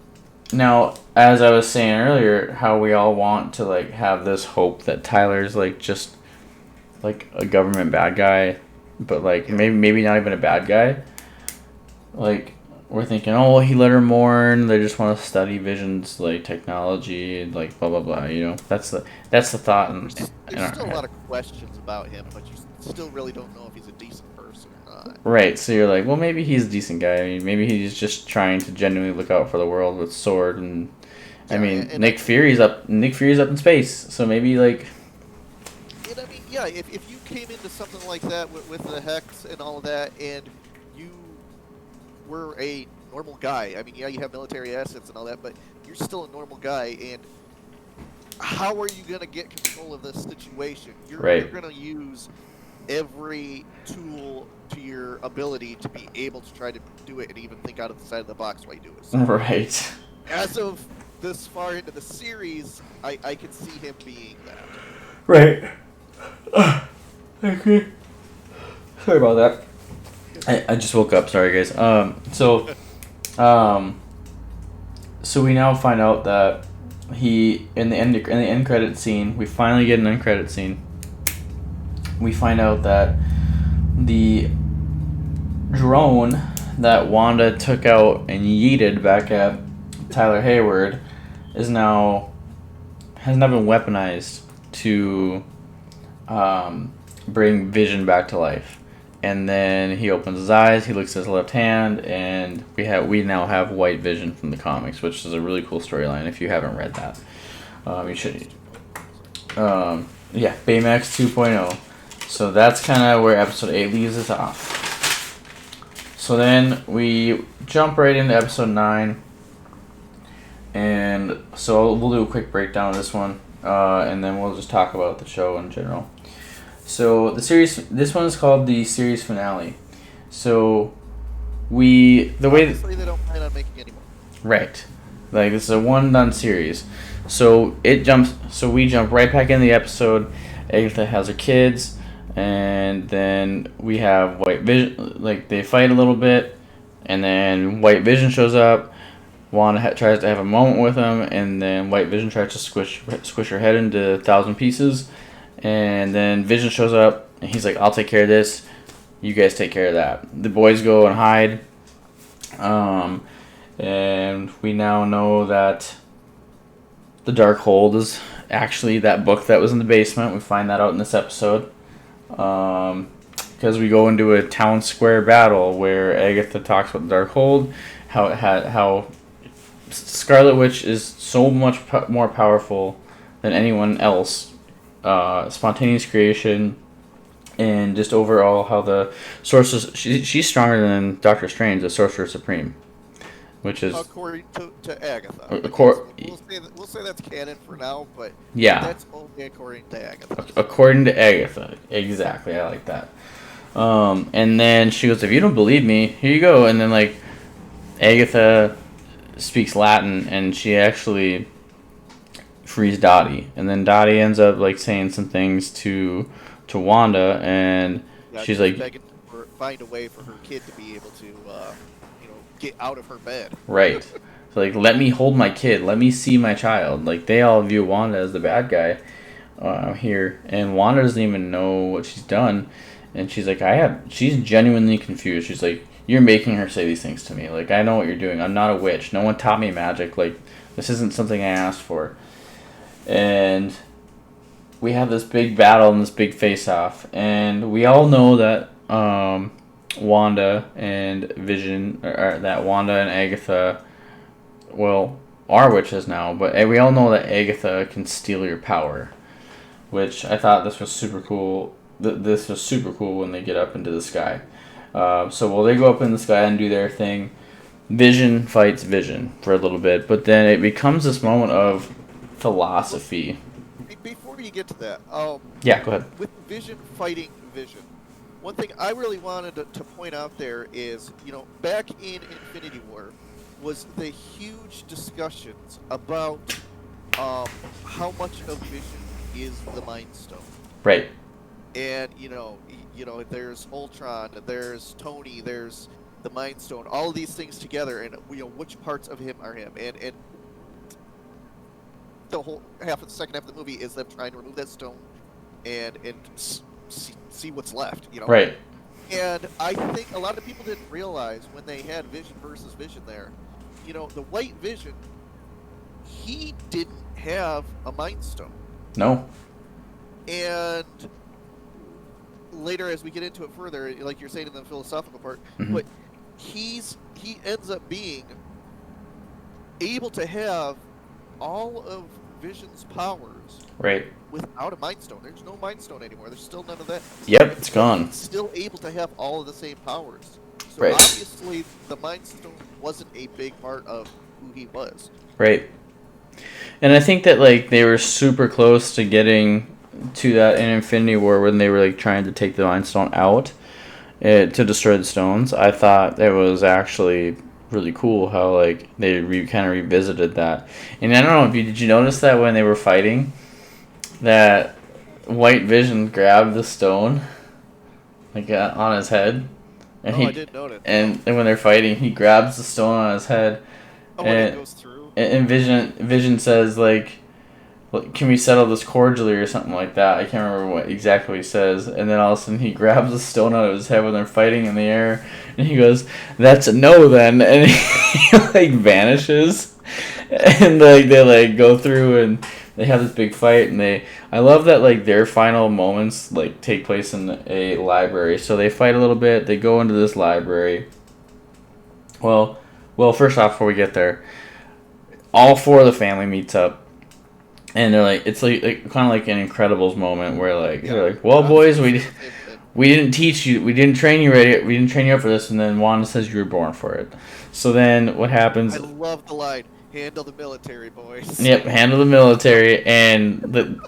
[SPEAKER 1] now, as I was saying earlier, how we all want to like have this hope that Tyler's like just like a government bad guy, but like maybe not even a bad guy. Like, we're thinking, oh, well, he let her mourn. They just want to study Vision's like technology and like blah blah blah. That's the thought.
[SPEAKER 2] There's still a lot of questions about him, but you still really don't know if he's a decent person or not.
[SPEAKER 1] Right. So you're like, well, maybe he's a decent guy. I mean, maybe he's just trying to genuinely look out for the world with sword and. I mean, Nick Fury's up in space, so maybe like.
[SPEAKER 2] And I mean, yeah, if you came into something like that with the Hex and all of that, and you were a normal guy. I mean, yeah, you have military assets and all that, but you're still a normal guy, and how are you going to get control of this situation? You're going to use every tool to your ability to be able to try to do it and even think out of the side of the box while you do it. So,
[SPEAKER 1] right.
[SPEAKER 2] As of this far into the series, I can see him being that.
[SPEAKER 1] Right. Okay. Sorry about that. I just woke up. Sorry, guys. So we now find out that in the end credit scene, we finally get an end credit scene. We find out that the drone that Wanda took out and yeeted back at Tyler Hayward has now been weaponized to bring Vision back to life. And then he opens his eyes, he looks at his left hand, and we now have White Vision from the comics, which is a really cool storyline if you haven't read that. You should. Yeah, Baymax 2.0. So that's kind of where episode 8 leaves us off. So then we jump right into episode 9. And so we'll do a quick breakdown of this one, and then we'll just talk about the show in general. So this one is called the series finale. So
[SPEAKER 2] Obviously they don't plan on making any more.
[SPEAKER 1] Right, like this is a one done series. So we jump right back in the episode. Agatha has her kids. And then we have White Vision, like they fight a little bit, and then White Vision shows up. Wanda tries to have a moment with him, and then White Vision tries to squish her head into 1,000 pieces. And then Vision shows up, and he's like, "I'll take care of this. You guys take care of that." The boys go and hide. And we now know that the Darkhold is actually that book that was in the basement. We find that out in this episode. Because we go into a town square battle where Agatha talks about the Darkhold, how Scarlet Witch is so much more powerful than anyone else. Spontaneous creation, and just overall how the Sorceress... She's stronger than Doctor Strange, the Sorcerer Supreme. Which is...
[SPEAKER 2] According to Agatha. We'll say that's canon for now, but
[SPEAKER 1] yeah,
[SPEAKER 2] that's only according to Agatha.
[SPEAKER 1] According to Agatha. Exactly, I like that. And then she goes, "If you don't believe me, here you go." And then, like, Agatha speaks Latin, and she actually frees Dottie. And then Dottie ends up, like, saying some things to Wanda, and she's like...
[SPEAKER 2] begging to find a way for her kid to be able to, get out of her bed.
[SPEAKER 1] Right. So, like, let me hold my kid. Let me see my child. Like, they all view Wanda as the bad guy here. And Wanda doesn't even know what she's done. And she's like, she's genuinely confused. She's like, "You're making her say these things to me. Like, I know what you're doing. I'm not a witch. No one taught me magic. Like, this isn't something I asked for." And we have this big battle and this big face-off. And we all know that Wanda and Vision, or that Wanda and Agatha, well, are witches now, but we all know that Agatha can steal your power, which I thought this was super cool. This was super cool when they get up into the sky. So they go up in the sky and do their thing. Vision fights Vision for a little bit, but then it becomes this moment of philosophy.
[SPEAKER 2] Before you get to that,
[SPEAKER 1] yeah, go ahead.
[SPEAKER 2] With Vision fighting Vision, one thing I really wanted to point out there is, back in Infinity War, was the huge discussions about how much of Vision is the Mind Stone.
[SPEAKER 1] Right.
[SPEAKER 2] And there's Ultron, there's Tony, there's the Mind Stone, all of these things together, and which parts of him are him, and the whole second half of the movie is them trying to remove that stone and see what's left,
[SPEAKER 1] Right.
[SPEAKER 2] And I think a lot of people didn't realize when they had Vision versus Vision there, the White Vision, he didn't have a Mind Stone.
[SPEAKER 1] No.
[SPEAKER 2] And later, as we get into it further, like you're saying in the philosophical part, but he ends up being able to have all of Vision's powers,
[SPEAKER 1] right,
[SPEAKER 2] without a Mind Stone. There's no Mind Stone anymore. There's still none of that.
[SPEAKER 1] Yep, it's gone.
[SPEAKER 2] He's still able to have all of the same powers. So
[SPEAKER 1] right.
[SPEAKER 2] Obviously, the Mind Stone wasn't a big part of who he was.
[SPEAKER 1] Right. And I think that, like, they were super close to getting to that in Infinity War when they were, like, trying to take the Mind Stone out to destroy the stones. I thought it was actually really cool how, like, they kind of revisited that. And I don't know, did you notice that when they were fighting, that White Vision grabbed the stone, like, on his head? And
[SPEAKER 2] I did notice.
[SPEAKER 1] And when they're fighting, he grabs the stone on his head.
[SPEAKER 2] Oh, and it goes through?
[SPEAKER 1] And Vision says, like, "Can we settle this cordially," or something like that. I can't remember exactly what he says. And then all of a sudden he grabs the stone out of his head when they're fighting in the air. And he goes, "That's a no then." And he, like, vanishes. And, like, they, like, go through and they have this big fight. And I love that, like, their final moments, like, take place in a library. So they fight a little bit. They go into this library. Well, first off, before we get there, all four of the family meets up. And they're like, it's like kind of like an Incredibles moment where, like, they're like, "Well, boys, we didn't teach you, we didn't train you up for this." And then Wanda says you were born for it. So then what happens?
[SPEAKER 2] I love the line, "Handle the military, boys."
[SPEAKER 1] Yep, handle the military, and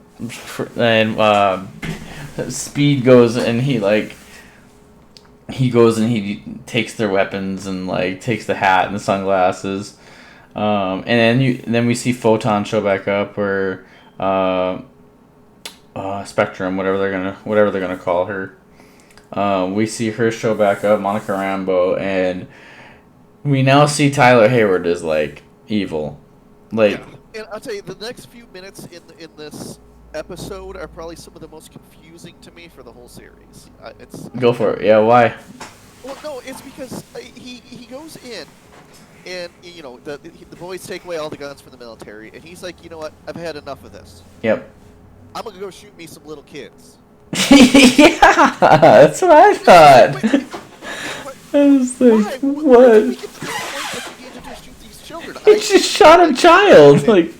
[SPEAKER 1] Speed goes and he takes their weapons and, like, takes the hat and the sunglasses. And then we see Photon show back up where Spectrum, whatever they're gonna call her. We see her show back up, Monica Rambeau, and we now see Tyler Hayward as like evil. Like,
[SPEAKER 2] Yeah, and I'll tell you, the next few minutes in this episode are probably some of the most confusing to me for the whole series.
[SPEAKER 1] Go for it. Yeah, why?
[SPEAKER 2] Well, no, it's because he goes in, and the boys take away all the guns from the military, and he's like, you know what, I've had enough of this.
[SPEAKER 1] Yep.
[SPEAKER 2] I'm gonna go shoot me some little kids.
[SPEAKER 1] Yeah, that's what I thought. I was like, what?
[SPEAKER 2] He
[SPEAKER 1] just shot a child. Like,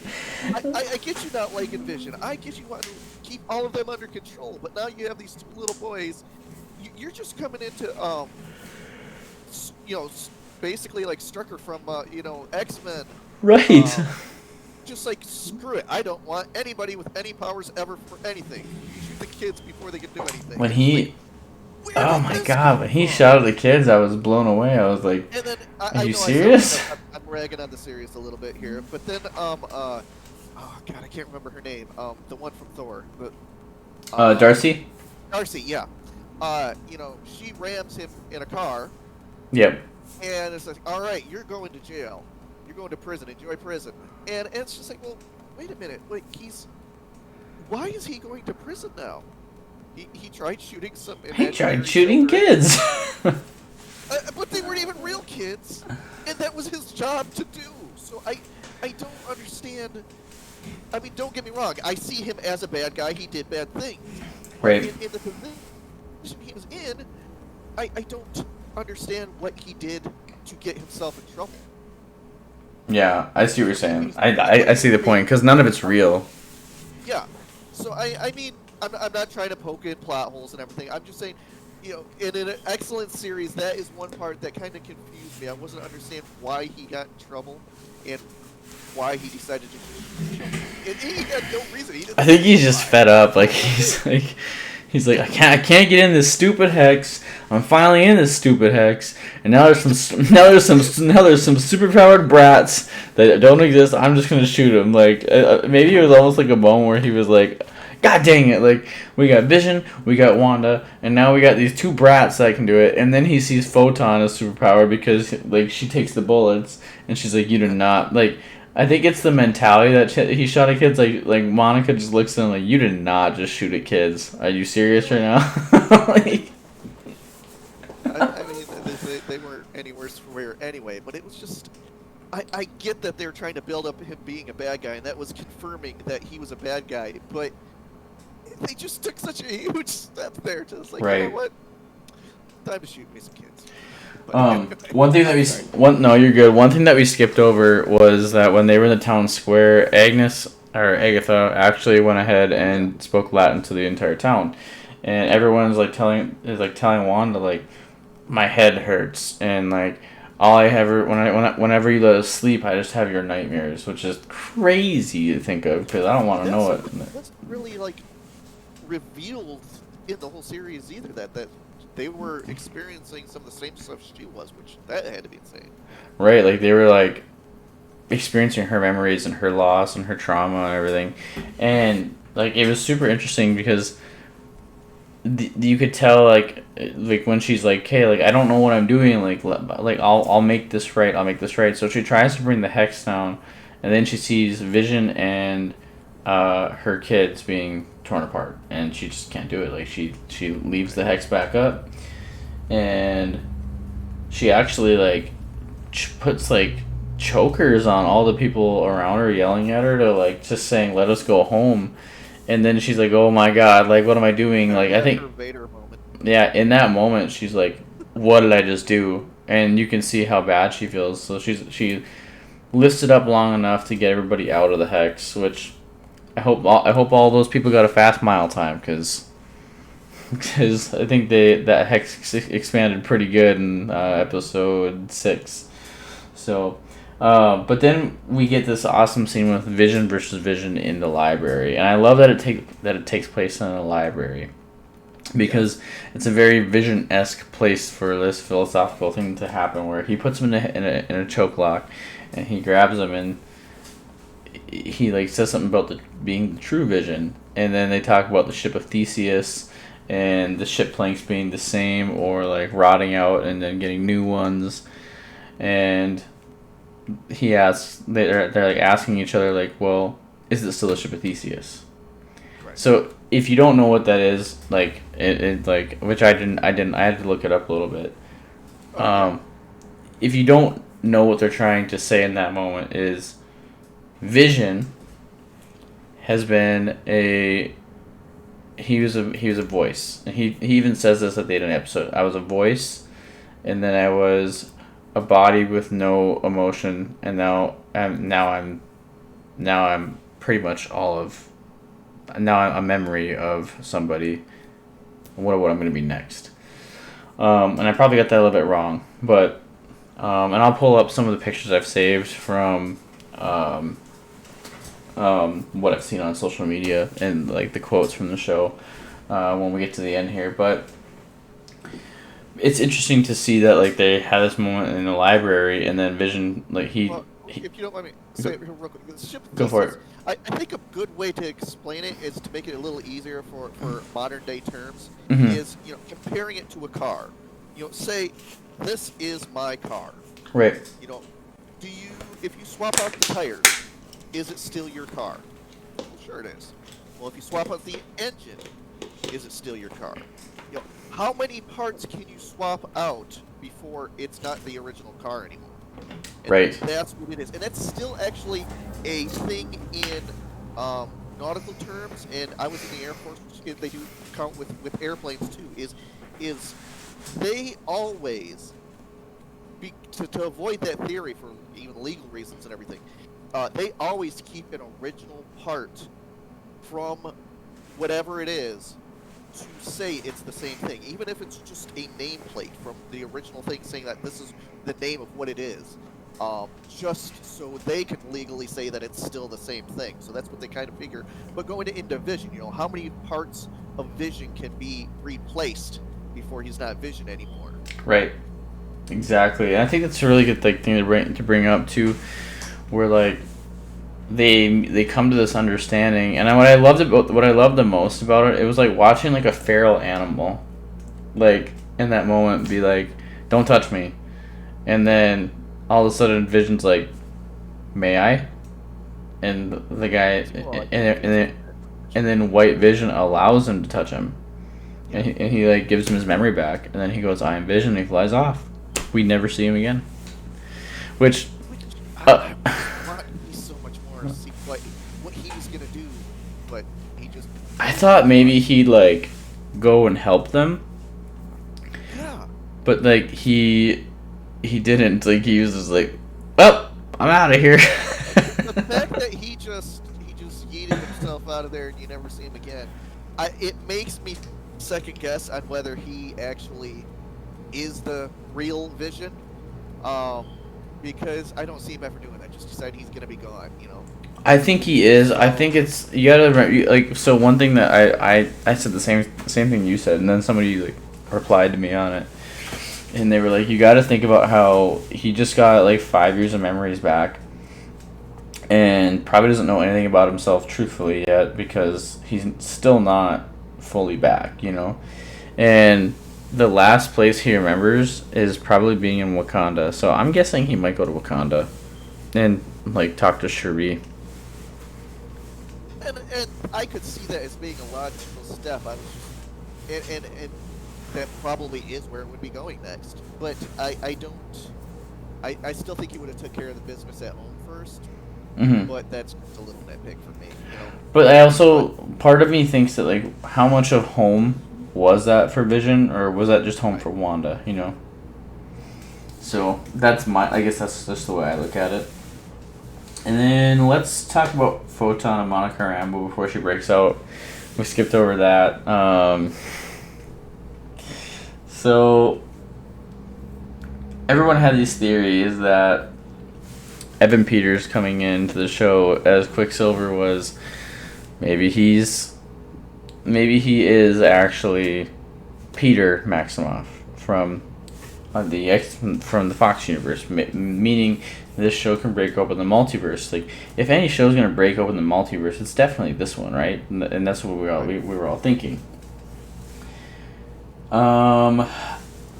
[SPEAKER 2] I get you not liking Vision. I get you want to keep all of them under control. But now you have these two little boys. You're just coming into, basically like Strucker from, X-Men.
[SPEAKER 1] right.
[SPEAKER 2] Just like, screw it. I don't want anybody with any powers ever for anything. You shoot the kids before they can do anything.
[SPEAKER 1] When he... Oh my god, when he shot at the kids, I was blown away. I was like,
[SPEAKER 2] and then,
[SPEAKER 1] are you serious?
[SPEAKER 2] I'm ragging on the series a little bit here. But then, oh god, I can't remember her name. The one from Thor.
[SPEAKER 1] Darcy?
[SPEAKER 2] Darcy, yeah. She rams him in a car.
[SPEAKER 1] Yep.
[SPEAKER 2] And it's like, all right, you're going to jail. You're going to prison. Enjoy prison. And it's just like, well, wait a minute. Like, why is he going to prison now? He tried shooting some...
[SPEAKER 1] He tried shooting kids.
[SPEAKER 2] But they weren't even real kids. And that was his job to do. So I don't understand. I mean, don't get me wrong. I see him as a bad guy. He did bad things.
[SPEAKER 1] Right.
[SPEAKER 2] In the position he was in, I don't understand what he did to get himself in trouble.
[SPEAKER 1] Yeah, I see what you're saying. I see the point, because none of it's real.
[SPEAKER 2] Yeah. So, I mean, I'm not trying to poke in plot holes and everything. I'm just saying, in an excellent series, that is one part that kind of confused me. I wasn't understanding why he got in trouble and why he decided to kill him. And he had no reason.
[SPEAKER 1] I think he's just fed up. Like, he's like, I can't get in this stupid hex. I'm finally in this stupid hex, and now there's some superpowered brats that don't exist. I'm just gonna shoot them. Like, maybe it was almost like a moment where he was like, God dang it! Like, we got Vision, we got Wanda, and now we got these two brats that can do it. And then he sees Photon as superpower because like she takes the bullets, and she's like, you do not like. I think it's the mentality that he shot at kids. Like Monica just looks at him like, you did not just shoot at kids. Are you serious right now? Like,
[SPEAKER 2] I mean, they weren't any worse for wear anyway, but it was just... I get that they're trying to build up him being a bad guy, and that was confirming that he was a bad guy, but they just took such a huge step there to like,
[SPEAKER 1] right.
[SPEAKER 2] You know what? Time to shoot me some kids. But
[SPEAKER 1] one thing that you're good. One thing that we skipped over was that when they were in the town square, Agatha actually went ahead and spoke Latin to the entire town, and everyone's like telling Wanda like, my head hurts, and like all I ever whenever you let us sleep, I just have your nightmares, which is crazy to think of because I don't want to know it.
[SPEAKER 2] That's really like revealed in the whole series either that they were experiencing some of the same stuff she was, which that had to be insane.
[SPEAKER 1] Right, like they were like experiencing her memories and her loss and her trauma and everything, and like it was super interesting because you could tell like when she's like, "Hey, like I don't know what I'm doing. Like I'll make this right. I'll make this right." So she tries to bring the hex down, and then she sees Vision and her kids being torn apart, and she just can't do it. Like she leaves the hex back up, and she actually like puts like chokers on all the people around her, yelling at her to like just saying, "Let us go home." And then she's like, "Oh my God! Like, what am I doing?" Like, I think, yeah, in that moment, she's like, "What did I just do?" And you can see how bad she feels. So she lifts it up long enough to get everybody out of the hex. Which I hope all those people got a fast mile time because I think that hex expanded pretty good in episode 6. So. But then we get this awesome scene with Vision versus Vision in the library, and I love that it takes place in a library because it's a very Vision-esque place for this philosophical thing to happen, where he puts him in a choke lock, and he grabs him, and he like says something about being the true Vision, and then they talk about the ship of Theseus and the ship planks being the same or like rotting out and then getting new ones, and he asks they're like asking each other like, well, is it still the ship of Theseus?
[SPEAKER 2] Right.
[SPEAKER 1] So if you don't know what that is, like it like, which I had to look it up a little bit. If you don't know what they're trying to say in that moment, is Vision has been he was a voice, and he even says this at the end of the episode. I was a voice, and then I was a body with no emotion, and now I'm pretty much I'm a memory of somebody. What I'm going to be next. And I probably got that a little bit wrong, but and I'll pull up some of the pictures I've saved from what I've seen on social media and like the quotes from the show when we get to the end here. But it's interesting to see that like they had this moment in the library, and then Vision
[SPEAKER 2] if you don't mind me say it real quick,
[SPEAKER 1] go for it.
[SPEAKER 2] I think a good way to explain it is to make it a little easier for modern day terms is comparing it to a car. Say this is my car.
[SPEAKER 1] Right.
[SPEAKER 2] If you swap out the tires, is it still your car? Well, sure it is. Well, if you swap out the engine, is it still your car? How many parts can you swap out before it's not the original car anymore? And
[SPEAKER 1] right.
[SPEAKER 2] That's what it is. And that's still actually a thing in nautical terms, and I was in the Air Force, which they do count with airplanes too, is they always, to avoid that theory for even legal reasons and everything, they always keep an original part from whatever it is to say it's the same thing, even if it's just a nameplate from the original thing saying that this is the name of what it is, just so they can legally say that it's still the same thing. So that's what they kind of figure. But going into Vision, how many parts of Vision can be replaced before he's not Vision anymore?
[SPEAKER 1] Right. Exactly. And I think that's a really good thing to bring up too, where like they come to this understanding. And what I loved the most about it was like watching like a feral animal, like in that moment, be like, "Don't touch me," and then all of a sudden Vision's like, "May I?" And the guy and then White Vision allows him to touch him, and he like gives him his memory back, and then he goes, "I am Vision," and he flies off. We never see him again. Which
[SPEAKER 2] I want to be so much more to see what he was gonna do, but he just.
[SPEAKER 1] I thought maybe he'd like go and help them.
[SPEAKER 2] Yeah.
[SPEAKER 1] But like he didn't. Like he was just like, "Well, I'm out of here."
[SPEAKER 2] The fact that he just yeeted himself out of there and you never see him again, it makes me second guess on whether he actually is the real Vision, because I don't see him ever doing that. Just decide he's gonna be gone,
[SPEAKER 1] I think he is. I think it's, you gotta remember, like, so one thing that I said the same thing you said, and then somebody like replied to me on it, and they were like, you gotta think about how he just got like 5 years of memories back, and probably doesn't know anything about himself truthfully yet because he's still not fully back, and the last place he remembers is probably being in Wakanda. So I'm guessing he might go to Wakanda and like talk to Shuri.
[SPEAKER 2] And I could see that as being a logical step. I was just, and that probably is where it would be going next. But I still think he would have took care of the business at home first.
[SPEAKER 1] Mm-hmm.
[SPEAKER 2] But that's a little nitpick for me,
[SPEAKER 1] But I also, part of me thinks that like, how much of home was that for Vision, or was that just home for Wanda? So I guess that's just the way I look at it. And then let's talk about Photon and Monica Rambeau before she breaks out. We skipped over that. So everyone had these theories that Evan Peters coming into the show as Quicksilver was maybe he is actually Peter Maximoff from the X from the Fox universe, meaning this show can break open the multiverse. Like, if any show is gonna break open the multiverse, it's definitely this one, right? And that's what we were all thinking. I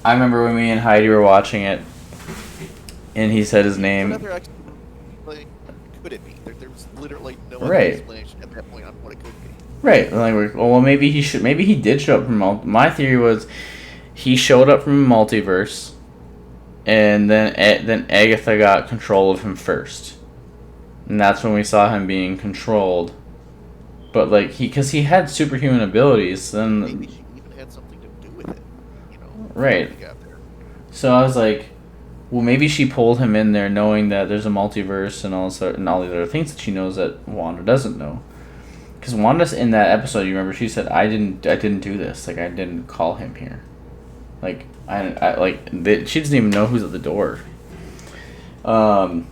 [SPEAKER 1] remember when me and Heidi were watching it, and he said his name.
[SPEAKER 2] Like, could it be? There was literally no other
[SPEAKER 1] Right.
[SPEAKER 2] explanation at that point on what it could be.
[SPEAKER 1] Right. Like, well, maybe he should. Maybe he did show up from. My theory was, he showed up from a multiverse, and then Agatha got control of him first, and that's when we saw him being controlled. But like because he had superhuman abilities, then
[SPEAKER 2] Maybe she even had something to do with it. You know.
[SPEAKER 1] Right.
[SPEAKER 2] When he got there.
[SPEAKER 1] So I was like, well, maybe she pulled him in there knowing that there's a multiverse and all these other things that she knows that Wanda doesn't know. Because Wanda in that episode, you remember, she said, "I didn't do this. Like, I didn't call him here. Like, she doesn't even know who's at the door." And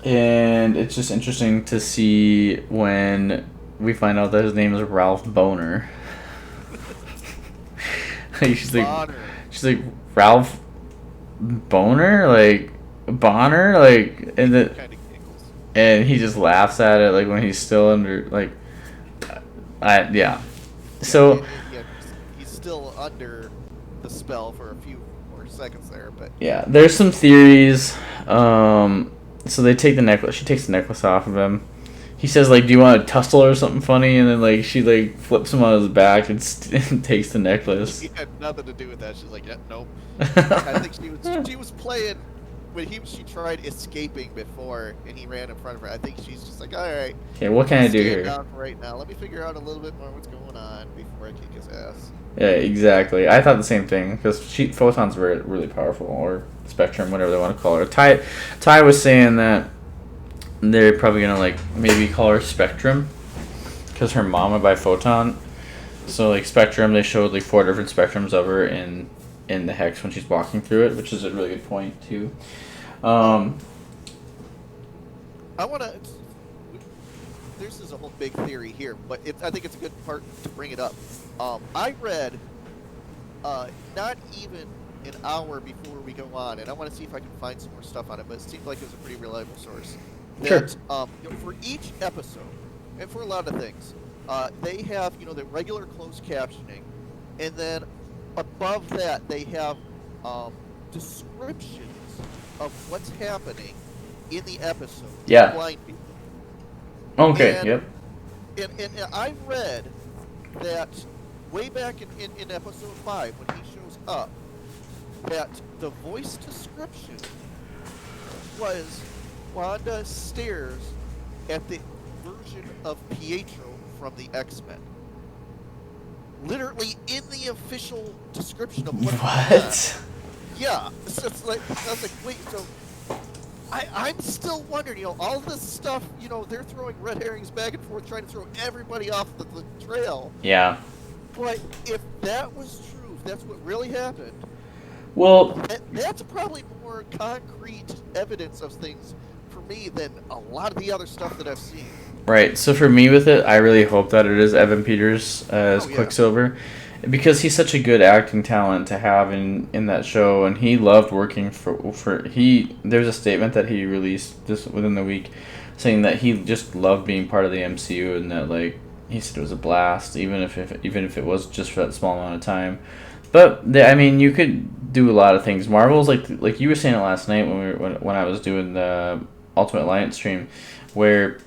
[SPEAKER 1] it's just interesting to see when we find out that his name is Ralph Boner. she's like Ralph Boner, like Bonner, like, and he just laughs at it, like when he's still under, like, yeah. So
[SPEAKER 2] yeah, he's still under the spell for a few more seconds there, but
[SPEAKER 1] yeah, there's some theories. So they take the necklace. She takes the necklace off of him. He says, like, "Do you want a tussle or something funny?" And then like she like flips him on his back and takes the necklace.
[SPEAKER 2] He had nothing to do with that. She's like, "Yeah, nope." I think she was playing when she tried escaping before and he ran in front of her. I think she's just like, "All right,
[SPEAKER 1] okay, what can I do
[SPEAKER 2] stand
[SPEAKER 1] here?
[SPEAKER 2] down for right now. Let me figure out a little bit more what's going on before I kick his ass."
[SPEAKER 1] Yeah, exactly. I thought the same thing because Photon's really powerful, or Spectrum, whatever they want to call her. Ty was saying that they're probably gonna like maybe call her Spectrum because her mom would buy Photon. So like Spectrum, they showed like 4 different spectrums of her in the hex when she's walking through it, which is a really good point too.
[SPEAKER 2] I want to. This is a whole big theory here, but I think it's a good part to bring it up. I read not even an hour before we go on, and I want to see if I can find some more stuff on it, but it seems like it's a pretty reliable source. That,
[SPEAKER 1] Sure.
[SPEAKER 2] For each episode, and for a lot of things, they have the regular closed captioning, and then above that they have descriptions of what's happening in the episode.
[SPEAKER 1] Yeah.
[SPEAKER 2] Blind people.
[SPEAKER 1] Okay.
[SPEAKER 2] And,
[SPEAKER 1] Yep.
[SPEAKER 2] And I read that way back in episode 5 when he shows up, that the voice description was Wanda stares at the version of Pietro from the X-Men. Literally in the official description of
[SPEAKER 1] What?
[SPEAKER 2] Yeah, so it's like, I was like, wait, so I'm still wondering, all this stuff, they're throwing red herrings back and forth, trying to throw everybody off the trail.
[SPEAKER 1] Yeah.
[SPEAKER 2] But if that was true, if that's what really happened,
[SPEAKER 1] well,
[SPEAKER 2] that's probably more concrete evidence of things for me than a lot of the other stuff that I've seen.
[SPEAKER 1] Right. So for me with it, I really hope that it is Evan Peters as Quicksilver, because he's such a good acting talent to have in that show, and he loved working there's a statement that he released just within the week saying that he just loved being part of the MCU, and that like he said it was a blast even if it was just for that small amount of time. But you could do a lot of things. Marvel's like you were saying it last night when I was doing the Ultimate Alliance stream, where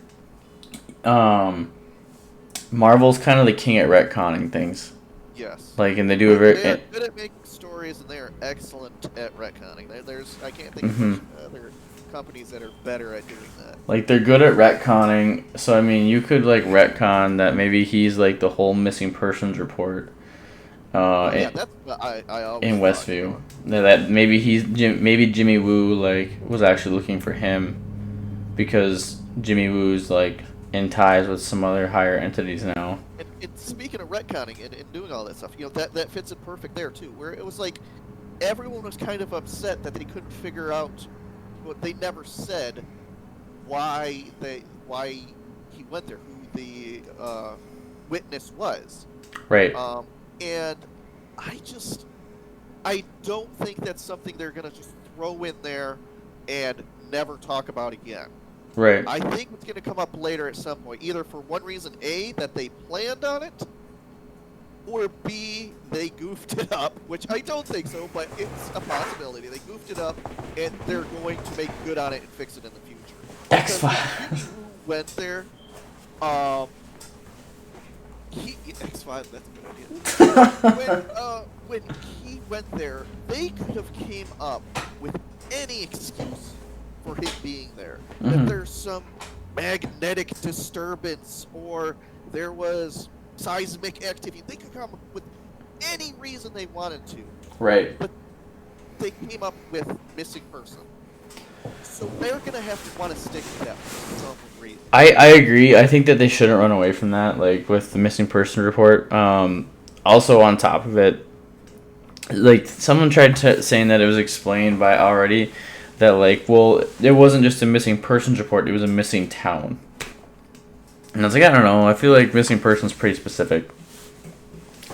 [SPEAKER 1] Marvel's kind of the king at retconning things.
[SPEAKER 2] Yes.
[SPEAKER 1] Like, and they do
[SPEAKER 2] They're good at making stories, and they are excellent at retconning. I can't think of much other companies that are better at doing that.
[SPEAKER 1] Like, they're good at retconning. So you could like retcon that maybe he's like the whole missing persons report.
[SPEAKER 2] That's what I always
[SPEAKER 1] in Westview. That maybe maybe Jimmy Woo like was actually looking for him because Jimmy Woo's like in ties with some other higher entities now.
[SPEAKER 2] And speaking of retconning and doing all that stuff, that fits in perfect there too, where it was like everyone was kind of upset that they couldn't figure out what they never said why he went there, who the witness was.
[SPEAKER 1] Right.
[SPEAKER 2] And I don't think that's something they're going to just throw in there and never talk about again.
[SPEAKER 1] Right.
[SPEAKER 2] I think it's going to come up later at some point, either for one reason, A, that they planned on it, or B, they goofed it up, which I don't think so, but it's a possibility. They goofed it up, and they're going to make good on it and fix it in the future.
[SPEAKER 1] X-Files.
[SPEAKER 2] Who went there, X5, that's a good idea. When he went there, they could have came up with any excuse for him being there.
[SPEAKER 1] Mm-hmm.
[SPEAKER 2] If there's some magnetic disturbance or there was seismic activity, they could come up with any reason they wanted to.
[SPEAKER 1] Right.
[SPEAKER 2] But they came up with missing person. So they're going to have to want to stick to that for some reason.
[SPEAKER 1] I agree. I think that they shouldn't run away from that, like with the missing person report. Also, on top of it, like someone tried saying that it was explained by already that like, well, it wasn't just a missing persons report; it was a missing town. And I was like, I don't know. I feel like missing person's pretty specific,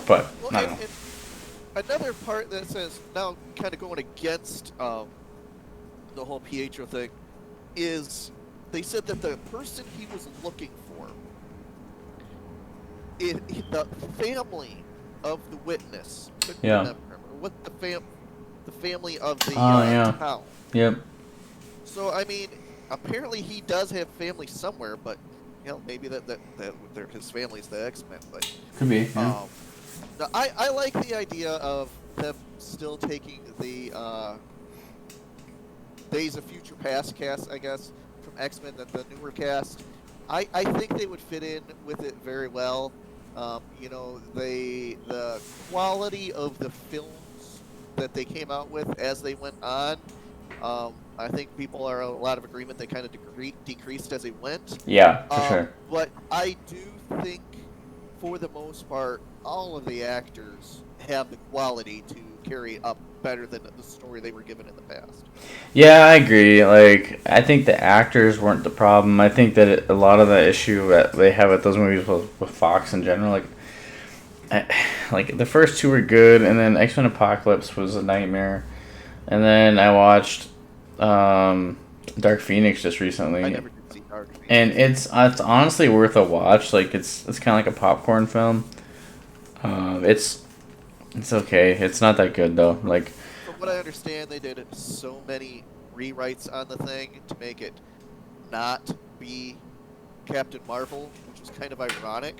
[SPEAKER 1] but
[SPEAKER 2] well,
[SPEAKER 1] I don't know.
[SPEAKER 2] And another part that says now, kind of going against the whole Pietro thing, is they said that the person he was looking for, the family of the witness, couldn't remember what the family of the town.
[SPEAKER 1] Yep.
[SPEAKER 2] So I mean, apparently he does have family somewhere, but you know, maybe that his family's the X-Men, but
[SPEAKER 1] Could be. Yeah.
[SPEAKER 2] I like the idea of them still taking the Days of Future Past cast, I guess, from X-Men, the newer cast. I think they would fit in with it very well. You know, the quality of the films that they came out with as they went on, I think people are a lot of agreement they kind of decreased as they went.
[SPEAKER 1] Yeah, for sure.
[SPEAKER 2] But I do think, for the most part, all of the actors have the quality to carry up better than the story they were given in the past.
[SPEAKER 1] Yeah, I agree. Like, I think the actors weren't the problem. I think that a lot of the issue that they have with those movies with Fox in general, like the first two were good, and then X-Men Apocalypse was a nightmare, and then I watched Dark Phoenix just recently.
[SPEAKER 2] I never did see Dark Phoenix.
[SPEAKER 1] And it's honestly worth a watch. Like it's kind of like a popcorn film. It's okay. It's not that good though. Like,
[SPEAKER 2] from what I understand, they did so many rewrites on the thing to make it not be Captain Marvel, which was kind of ironic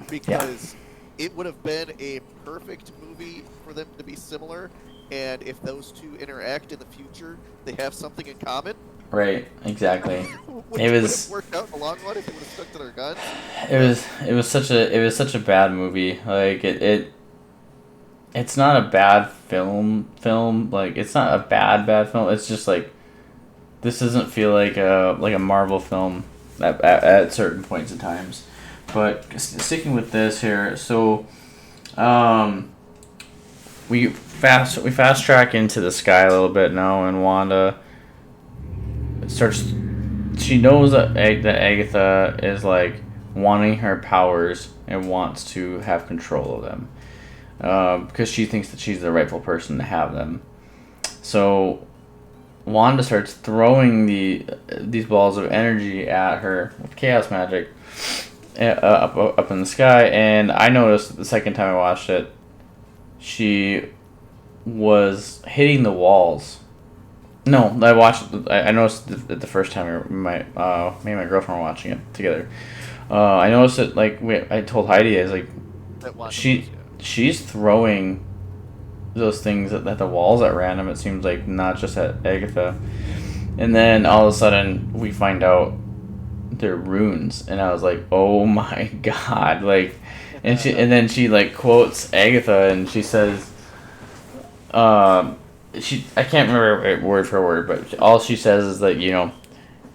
[SPEAKER 2] because it would have been a perfect movie for them to be similar. And if those two interact in the future, they have something in common.
[SPEAKER 1] right, exactly.
[SPEAKER 2] Which
[SPEAKER 1] It
[SPEAKER 2] would
[SPEAKER 1] was
[SPEAKER 2] have worked out in the long run if they would have stuck to their guns.
[SPEAKER 1] it was such a bad movie. Like it's not a bad film. Like it's not a bad film. It's just like this doesn't feel like a Marvel film at certain points in times. But sticking with this here, so we fast track into the sky a little bit now, and Wanda starts. She knows that Agatha is like wanting her powers and wants to have control of them, because she thinks that she's the rightful person to have them. So Wanda starts throwing these balls of energy at her with chaos magic up in the sky, and I noticed the second time I watched it, she was hitting the walls. No, I noticed it the first time me and my girlfriend were watching it together. I noticed it I told Heidi, I was like, she's throwing those things at the walls at random. It seems like not just at Agatha, and then all of a sudden we find out they're runes, and I was like, oh my god, like, and then she like quotes Agatha, and she says, I can't remember it word for word, but all she says is that, you know,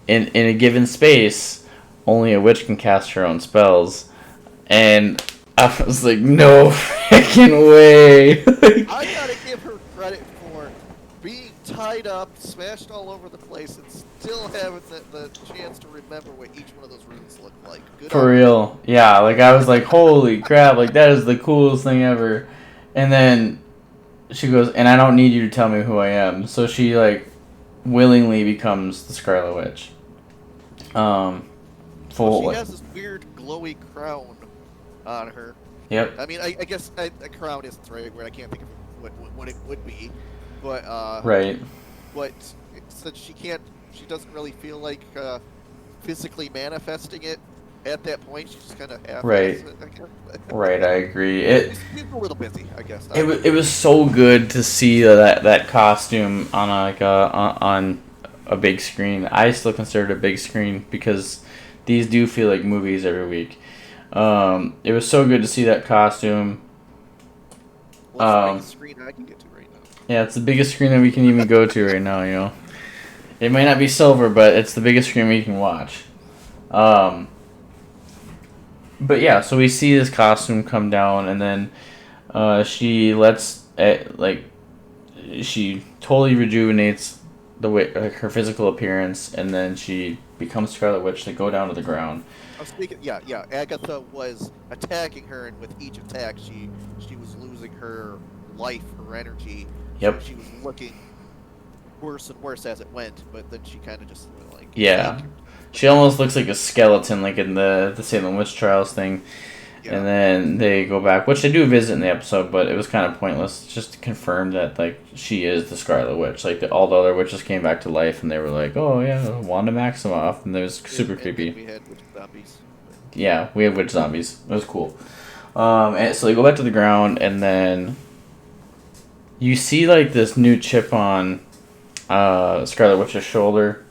[SPEAKER 1] in a given space, only a witch can cast her own spells, and I was like, no freaking way.
[SPEAKER 2] I gotta give her credit for being tied up, smashed all over the place, and still having the chance to remember what each one of those runes looked like. Good
[SPEAKER 1] For real. Yeah, like I was like, holy crap, like that is the coolest thing ever. And then she goes, and I don't need you to tell me who I am. So she like willingly becomes the Scarlet Witch.
[SPEAKER 2] Well, she has this weird glowy crown on her.
[SPEAKER 1] Yep.
[SPEAKER 2] I mean, I guess a crown isn't the right word. I can't think of what it would be, but
[SPEAKER 1] Right.
[SPEAKER 2] But since she doesn't really feel like physically manifesting it at that point. She just kind of half
[SPEAKER 1] Right.
[SPEAKER 2] it, I guess.
[SPEAKER 1] Right, I agree.
[SPEAKER 2] She's a little busy, I guess.
[SPEAKER 1] It was so good to see that costume on on a big screen. I still consider it a big screen because these do feel like movies every week. It was so good to see that costume.
[SPEAKER 2] Well, it's the biggest screen I can get to right now.
[SPEAKER 1] Yeah, it's the biggest screen that we can even go to right now. You know, it might not be silver, but it's the biggest screen we can watch. But yeah, so we see this costume come down, and then she lets she totally rejuvenates the way her physical appearance, and then she becomes Scarlet Witch. They go down to the ground.
[SPEAKER 2] I was thinking, yeah. Agatha was attacking her, and with each attack, she was losing her life, her energy.
[SPEAKER 1] Yep.
[SPEAKER 2] So she was looking worse and worse as it went, but then she kind of just like
[SPEAKER 1] She almost looks like a skeleton, like in the Salem Witch Trials thing. Yeah. And then they go back, which they do visit in the episode, but it was kind of pointless, just to confirm that like she is the Scarlet Witch. Like all the other witches came back to life, and they were like, "Oh yeah, Wanda Maximoff," and it was super creepy.
[SPEAKER 2] We had witch zombies.
[SPEAKER 1] Yeah, we had witch zombies. It was cool. And so they go back to the ground, and then you see like this new chip on Scarlet Witch's shoulder,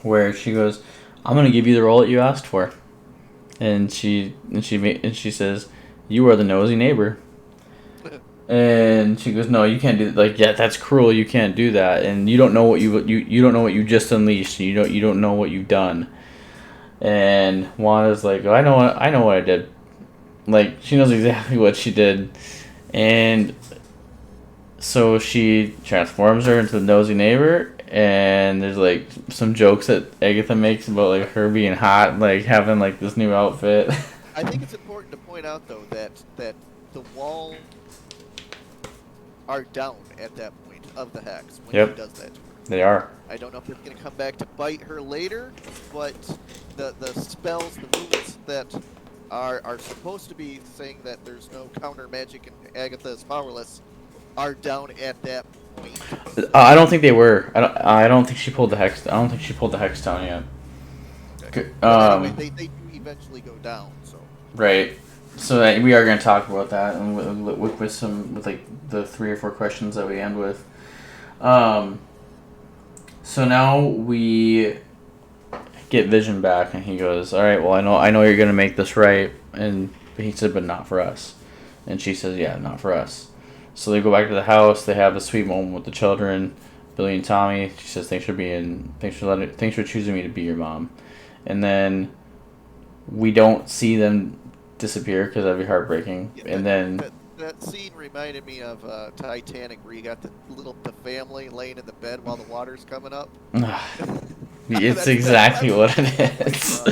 [SPEAKER 1] where she goes, "I'm gonna give you the role that you asked for," and she says, "You are the nosy neighbor," and she goes, "No, you can't do that. Like, yeah, that's cruel. You can't do that, and you don't know what you don't know what you just unleashed. You don't know what you've done." And Wanda's like, "Oh, I know what I did." Like, she knows exactly what she did, and so she transforms her into the nosy neighbor. And there's like some jokes that Agatha makes about like her being hot, like having like this new outfit.
[SPEAKER 2] I think it's important to point out though that the walls are down at that point of the hex when she does that to her.
[SPEAKER 1] They are.
[SPEAKER 2] I don't know if it's going to come back to bite her later, but the spells, the moves that are supposed to be saying that there's no counter magic and Agatha is powerless are down at that point.
[SPEAKER 1] I don't think they were. I don't think she pulled the hex. I don't think she pulled the hex down yet.
[SPEAKER 2] Okay. Anyway, they do eventually go down. So.
[SPEAKER 1] Right. So we are going to talk about that and with like the 3 or 4 questions that we end with. So now we get Vision back, and he goes, "All right, well, I know you're going to make this right," and he said, "But not for us." And she says, "Yeah, not for us." So they go back to the house. They have a sweet moment with the children, Billy and Tommy. She says, thanks for choosing me to be your mom." And then we don't see them disappear because that'd be heartbreaking.
[SPEAKER 2] Yeah,
[SPEAKER 1] and then
[SPEAKER 2] that scene reminded me of Titanic, where you got the family laying in the bed while the water's coming up.
[SPEAKER 1] It's exactly what it is.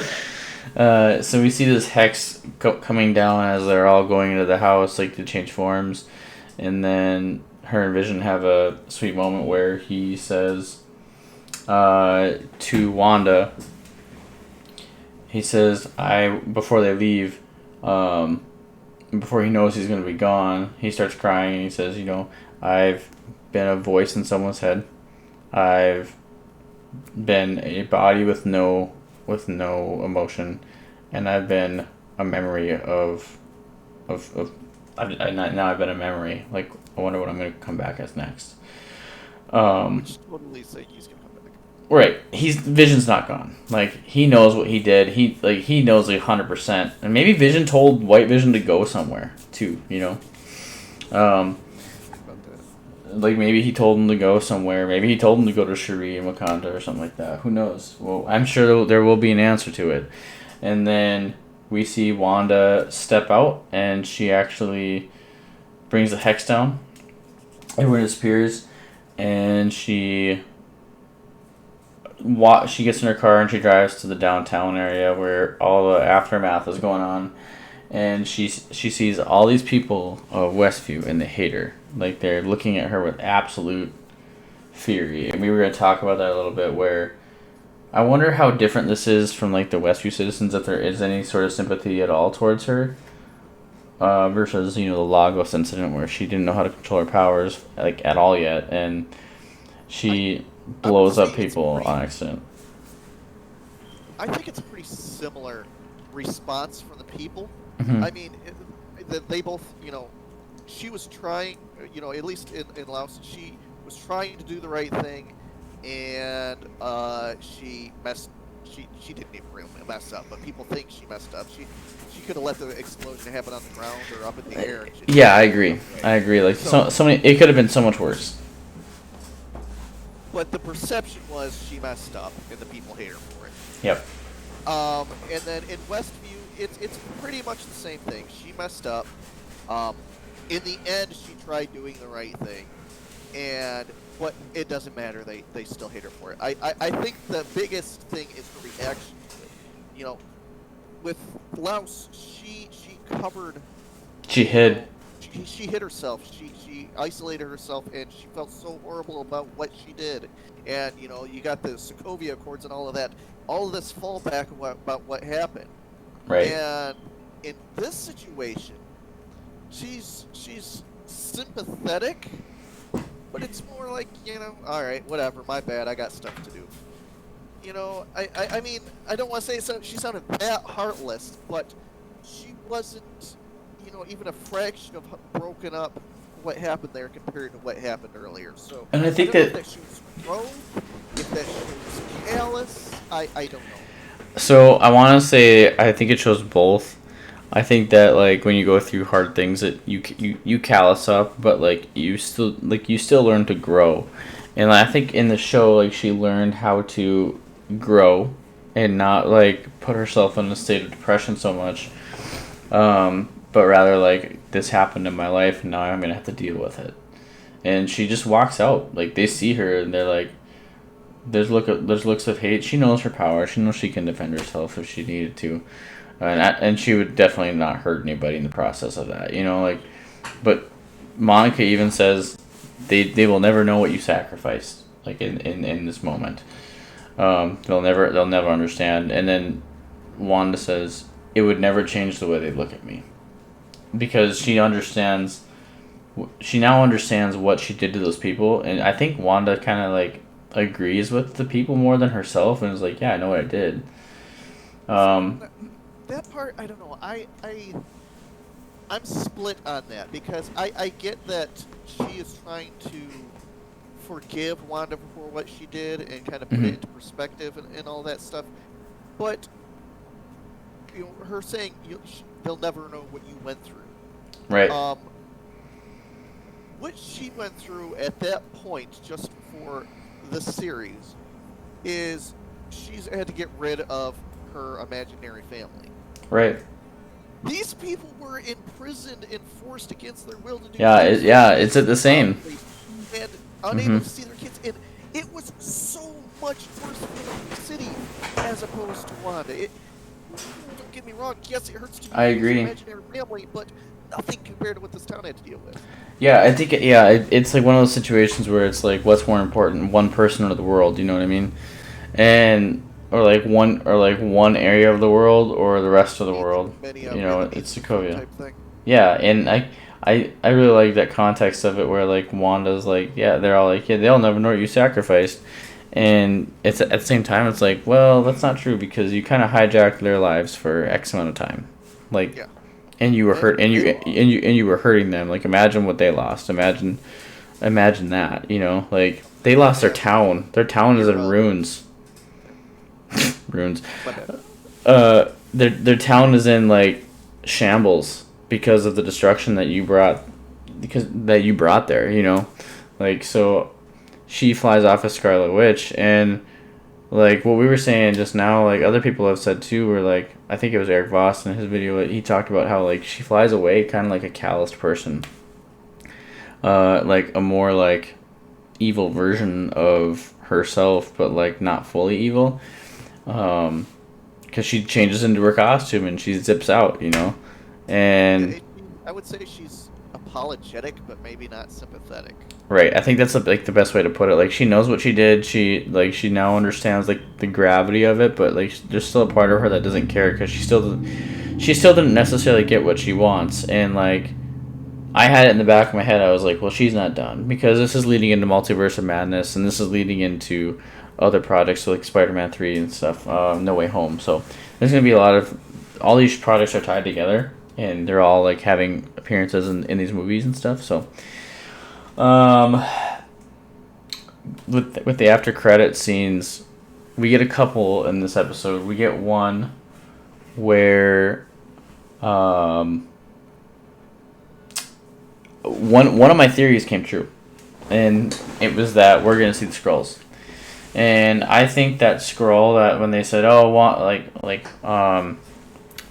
[SPEAKER 1] So we see this hex coming down as they're all going into the house, like to change forms. And then her and Vision have a sweet moment where he says to Wanda, he says, before they leave, before he knows he's going to be gone, he starts crying and he says, "I've been a voice in someone's head. I've been a body with no emotion, and I've been a memory of now I've been a memory. Like, I wonder what I'm going to come back as next."
[SPEAKER 2] Which totally say he's going to come back.
[SPEAKER 1] Right. Vision's not gone. Like, he knows what he did. He knows 100%. And maybe Vision told White Vision to go somewhere too, Like, maybe he told him to go somewhere. Maybe he told him to go to Shuri and Wakanda or something like that. Who knows? Well, I'm sure there will be an answer to it. And then we see Wanda step out, and she actually brings the hex down. Everyone disappears, and she gets in her car and she drives to the downtown area where all the aftermath is going on. and she sees all these people of Westview and they hate her. Like they're looking at her with absolute fury. And we were gonna talk about that a little bit. Where I wonder how different this is from like the Westview citizens. If there is any sort of sympathy at all towards her, versus the Lagos incident where she didn't know how to control her powers like at all yet, and she blows up people on accident.
[SPEAKER 2] I think it's a pretty similar response from the people.
[SPEAKER 1] Mm-hmm.
[SPEAKER 2] I mean, they both, she was trying, at least in Laos, she was trying to do the right thing, and she messed. She didn't even really mess up, but people think she messed up. She could have let the explosion happen on the ground or up in the air.
[SPEAKER 1] Yeah, I agree. I agree. Like so many, it could have been so much worse.
[SPEAKER 2] But the perception was she messed up, and the people hate her for it.
[SPEAKER 1] Yep.
[SPEAKER 2] And then in Westview, it's pretty much the same thing. She messed up. In the end, she tried doing the right thing, but it doesn't matter. They still hate her for it. I think the biggest thing is her reaction to it. With Laos, she covered.
[SPEAKER 1] She hid.
[SPEAKER 2] She hid herself. She isolated herself, and she felt so horrible about what she did. And you got the Sokovia Accords and all of that. All of this fallback about what happened.
[SPEAKER 1] Right.
[SPEAKER 2] And in this situation, she's sympathetic, but it's more like, all right, whatever, my bad, I got stuff to do. I mean, I don't want to say she sounded that heartless, but she wasn't, even a fraction of broken up what happened there compared to what happened earlier. So,
[SPEAKER 1] and I think
[SPEAKER 2] don't know if that she was grown, if that she was callous, I don't know.
[SPEAKER 1] So I want to say I think it shows both. I think that like when you go through hard things, that you callous up, but like you still learn to grow. And I think in the show, like she learned how to grow and not like put herself in a state of depression so much, but rather like this happened in my life and now I'm gonna have to deal with it. And she just walks out. Like they see her and they're like, there's looks of hate. She knows her power. She knows she can defend herself if she needed to, and she would definitely not hurt anybody in the process of that. But Monica even says they will never know what you sacrificed. Like in this moment, they'll never understand. And then Wanda says it would never change the way they look at me, because she understands. She now understands what she did to those people, and I think Wanda kind of like agrees with the people more than herself, and is like, yeah, I know what I did.
[SPEAKER 2] That part, I don't know. I'm split on that, because I get that she is trying to forgive Wanda for what she did and kind of put it into perspective and all that stuff, but her saying they'll never know what you went through.
[SPEAKER 1] Right.
[SPEAKER 2] What she went through at that point, just for the series, is she's had to get rid of her imaginary family.
[SPEAKER 1] Right.
[SPEAKER 2] These people were imprisoned and forced against their will to do.
[SPEAKER 1] It's the same.
[SPEAKER 2] And unable to see their kids, and it was so much worse for the city as opposed to Wanda. Don't get me wrong. Yes, it hurts to lose your imaginary family, but nothing compared to what this town had to deal with.
[SPEAKER 1] Yeah, I think it's like one of those situations where it's like, what's more important, one person or the world? You know what I mean? Or one area of the world or the rest of the world. It's Sokovia. Yeah, and I really like that context of it where like Wanda's like, yeah, they're all like, yeah, they'll never know what you sacrificed, and it's at the same time it's like, well, that's not true, because you kind of hijacked their lives for X amount of time, like. Yeah. And you were hurt, and you were hurting them. Like, imagine what they lost. Imagine that. Like they lost their town. Their town is in ruins. Ruins. Their town is in like shambles because of the destruction that you brought. That you brought there. Like, so she flies off as Scarlet Witch, and like what we were saying just now, like other people have said too, were like, I think it was Eric Voss in his video, he talked about how like she flies away kind of like a calloused person, like a more like evil version of herself, but like not fully evil, because she changes into her costume and she zips out, And
[SPEAKER 2] I would say she's apologetic, but maybe not sympathetic.
[SPEAKER 1] right, I think that's like the best way to put it. Like she knows what she did. She now understands like the gravity of it, but like there's still a part of her that doesn't care because she still didn't necessarily get what she wants. And like I had it in the back of my head. I was like, well, she's not done because this is leading into Multiverse of Madness, and this is leading into other projects like Spider-Man 3 and stuff. No Way Home. So there's gonna be a lot of all these projects are tied together, and they're all like having appearances in these movies and stuff. So. Um, with the after credit scenes, we get a couple in this episode. We get one where, one of my theories came true, and it was that we're gonna see the Skrulls, and I think that Skrull that when they said, "Oh,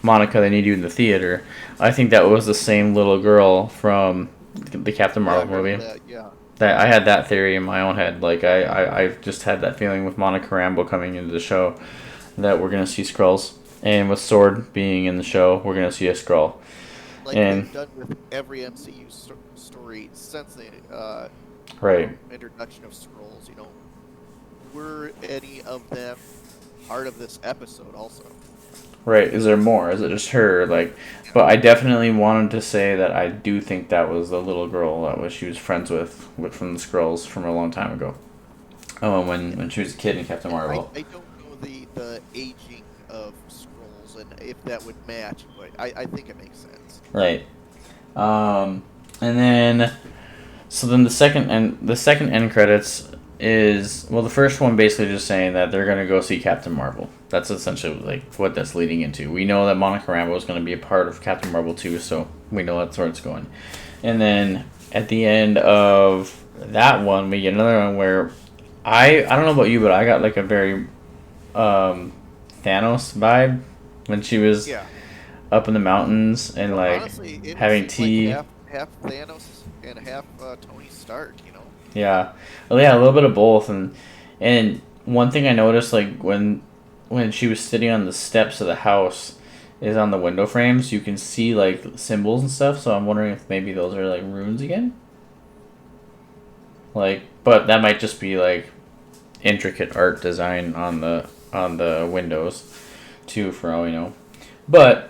[SPEAKER 1] Monica, they need you in the theater," I think that was the same little girl from the Captain Marvel movie. That I had that theory in my own head. Like I've just had that feeling with Monica Rambeau coming into the show that we're gonna see Skrulls, and with Sword being in the show, we're gonna see a Skrull.
[SPEAKER 2] Like they've done with every MCU story since the introduction of Skrulls. You know, were any of them part of this episode also?
[SPEAKER 1] Right. Is there more? Is it just her? Like, but I definitely wanted to say that I do think that was the little girl that she was friends with from the Skrulls from a long time ago. Oh, when she was a kid in Captain Marvel.
[SPEAKER 2] I don't know the aging of Skrulls and if that would match, but I think it makes sense.
[SPEAKER 1] Right. And then the second end credits is, well, the first one basically just saying that they're gonna go see Captain Marvel. That's essentially like what that's leading into. We know that Monica Rambeau is going to be a part of Captain Marvel 2, so we know that's where it's going. And then at the end of that one, we get another one where I don't know about you, but I got like a very Thanos vibe when she was up in the mountains and like
[SPEAKER 2] honestly,
[SPEAKER 1] having tea.
[SPEAKER 2] Like half Thanos and half Tony Stark, you know.
[SPEAKER 1] Yeah, well, yeah, a little bit of both, and one thing I noticed like when she was sitting on the steps of the house is on the window frames, you can see like symbols and stuff, so I'm wondering if maybe those are like runes again. Like, but that might just be like intricate art design on the windows too, for all we know. But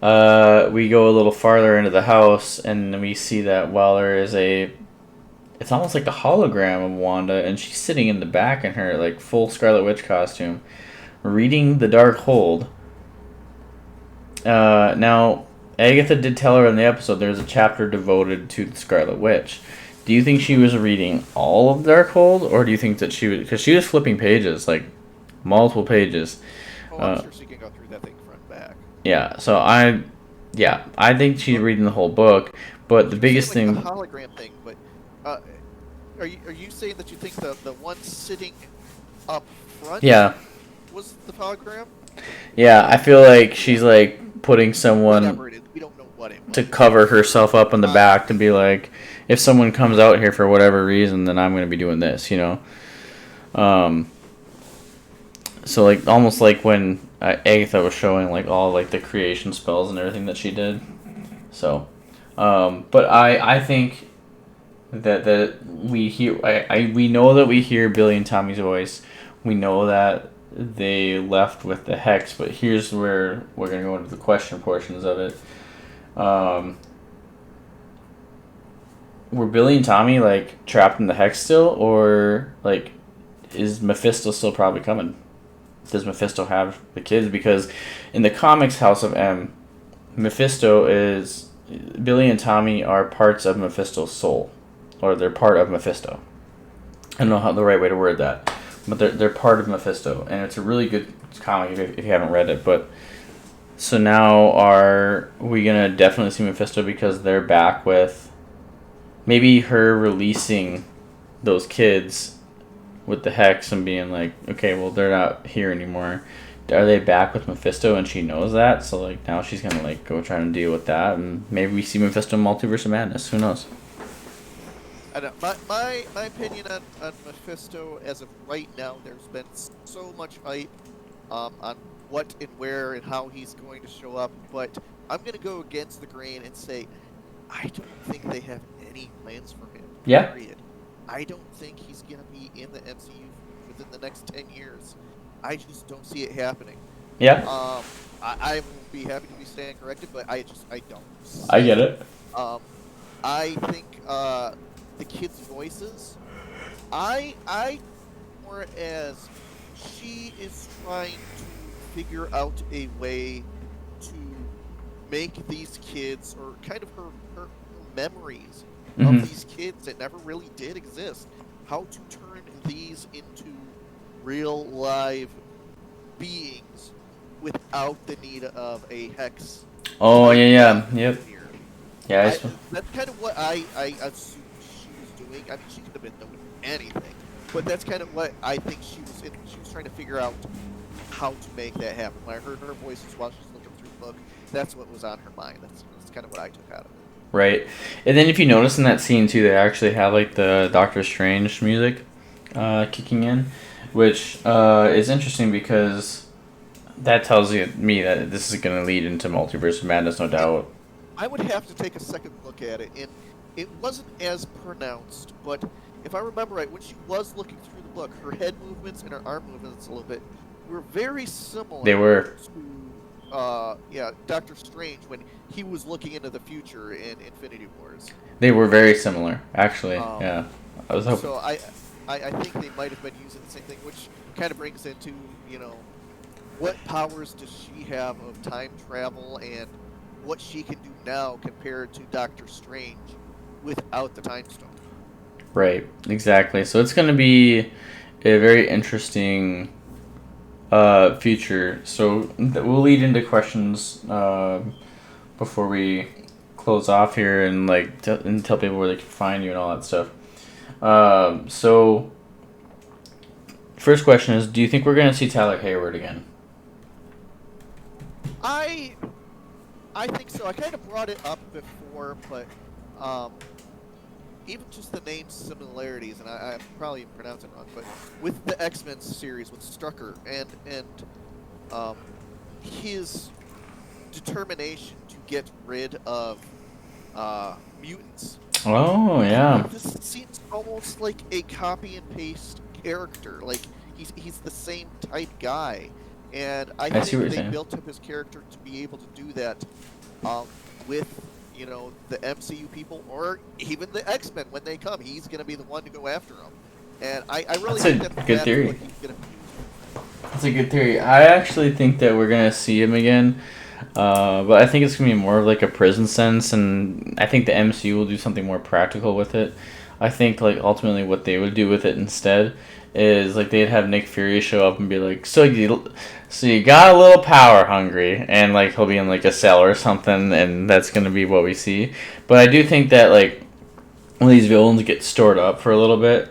[SPEAKER 1] we go a little farther into the house and we see that while there is it's almost like a hologram of Wanda, and she's sitting in the back in her like full Scarlet Witch costume, reading the Darkhold. Now, Agatha did tell her in the episode there's a chapter devoted to the Scarlet Witch. Do you think she was reading all of Darkhold, or do you think that she was... Because she was flipping pages, like, multiple pages.
[SPEAKER 2] Oh, I'm sure she can go through that thing front and back.
[SPEAKER 1] Yeah, so I think she's reading the whole book, but the biggest thing...
[SPEAKER 2] The hologram thing, but... are you saying that you think the one sitting up front...
[SPEAKER 1] Yeah.
[SPEAKER 2] Was the hologram?
[SPEAKER 1] Yeah, I feel like she's like putting someone
[SPEAKER 2] Whatever it is, we don't know what it was.
[SPEAKER 1] To cover herself up in the back to be like, if someone comes out here for whatever reason, then I'm going to be doing this, you know. So like almost like when Agatha was showing like all like the creation spells and everything that she did. So, but I think that we hear we know that we hear Billy and Tommy's voice. We know that they left with the hex, but here's where we're going to go into the question portions of it. Were Billy and Tommy like trapped in the hex still, or like is Mephisto still probably coming? Does Mephisto have the kids? Because in the comics House of M, Billy and Tommy are parts of Mephisto's soul, or they're part of Mephisto. I don't know how the right way to word that. But they're part of Mephisto, and it's a really good comic if you haven't read it. But so now are we gonna definitely see Mephisto because they're back with maybe her releasing those kids with the hex and being like, okay, well they're not here anymore. Are they back with Mephisto and she knows that? So like now she's gonna like go try and deal with that, and maybe we see Mephisto in Multiverse of Madness. Who knows?
[SPEAKER 2] I don't, my opinion on Mephisto as of right now, there's been so much hype on what and where and how he's going to show up, but I'm going to go against the grain and say I don't think they have any plans for him.
[SPEAKER 1] Yeah.
[SPEAKER 2] Period. I don't think he's going to be in the MCU within the next 10 years. I just don't see it happening.
[SPEAKER 1] Yeah.
[SPEAKER 2] I will be happy to be stand corrected, but I don't.
[SPEAKER 1] I get it.
[SPEAKER 2] I think the kids' voices. I more as she is trying to figure out a way to make these kids, or kind of her memories of these kids that never really did exist, how to turn these into real live beings without the need of a hex.
[SPEAKER 1] Oh, yeah. Yep. Yeah,
[SPEAKER 2] that's kind of what I assumed she was doing. I mean, she could have been doing anything, but that's kind of what I think she was in. She was trying to figure out how to make that happen. When I heard her voices while she's looking through the book, that's what was on her mind. That's kind of what I took out of it.
[SPEAKER 1] Right. And then if you notice in that scene, too, they actually have, like, the Doctor Strange music kicking in, which is interesting because that tells me that this is going to lead into Multiverse of Madness, no doubt.
[SPEAKER 2] I would have to take a second look at it, and it wasn't as pronounced, but if I remember right, when she was looking through the book, her head movements and her arm movements a little bit were very similar.
[SPEAKER 1] They were.
[SPEAKER 2] To, Doctor Strange when he was looking into the future in Infinity Wars.
[SPEAKER 1] They were very similar, actually. Yeah. I was hoping.
[SPEAKER 2] So I think they might have been using the same thing, which kind of brings into, what powers does she have of time travel and what she can do now compared to Doctor Strange without the Time Stone.
[SPEAKER 1] Right, exactly. So it's going to be a very interesting future. So we'll lead into questions before we close off here and and tell people where they can find you and all that stuff. So first question is, do you think we're going to see Tyler Hayward again?
[SPEAKER 2] I think so. I kind of brought it up before, but even just the name similarities, and I'm probably pronouncing it wrong, but with the X-Men series with Strucker and his determination to get rid of mutants.
[SPEAKER 1] Oh, yeah.
[SPEAKER 2] This seems almost like a copy and paste character. Like he's the same type guy. And I think they built up his character to be able to do that with, the MCU people or even the X-Men when they come. He's going to be the one to go after them. And I really think that's
[SPEAKER 1] good theory.
[SPEAKER 2] what he's going to use.
[SPEAKER 1] That's a good theory. I actually think that we're going to see him again. But I think it's going to be more of like a prison sentence, and I think the MCU will do something more practical with it. I think ultimately what they would do with it instead is they'd have Nick Fury show up and be like, so you got a little power hungry, and he'll be in a cell or something, and that's gonna be what we see. But I do think that when these villains get stored up for a little bit,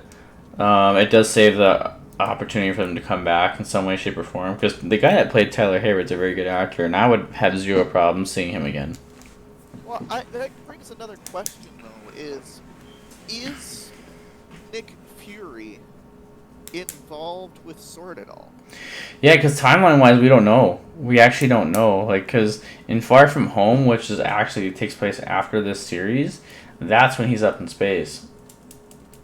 [SPEAKER 1] it does save the opportunity for them to come back in some way, shape, or form. Because the guy that played Tyler Hayward's a very good actor, and I would have zero problem seeing him again.
[SPEAKER 2] Well, that brings another question though: is Nick Fury involved with Sword at all?
[SPEAKER 1] Yeah, because timeline-wise, we don't know. We actually don't know. Because in Far From Home, which takes place after this series, that's when he's up in space.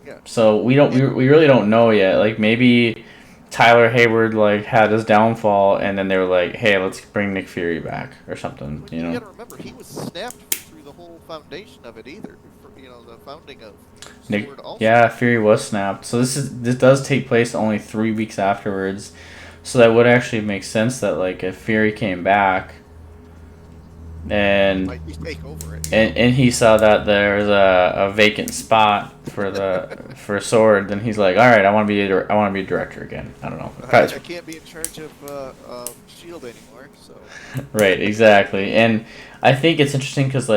[SPEAKER 2] Yeah.
[SPEAKER 1] So we really don't know yet. Maybe Tyler Hayward had his downfall, and then they were like, "Hey, let's bring Nick Fury back" or something.
[SPEAKER 2] But you gotta remember, he was snapped through the whole foundation of it either. The founding of Sword also.
[SPEAKER 1] Yeah, Fury was snapped. So this does take place only 3 weeks afterwards. So that would actually make sense that if Fury came back and he saw that there's a vacant spot for Sword, then he's like, all right, I want to be a director again. I don't know.
[SPEAKER 2] I can't be in charge of Shield anymore. So.
[SPEAKER 1] Right, exactly, and I think it's interesting because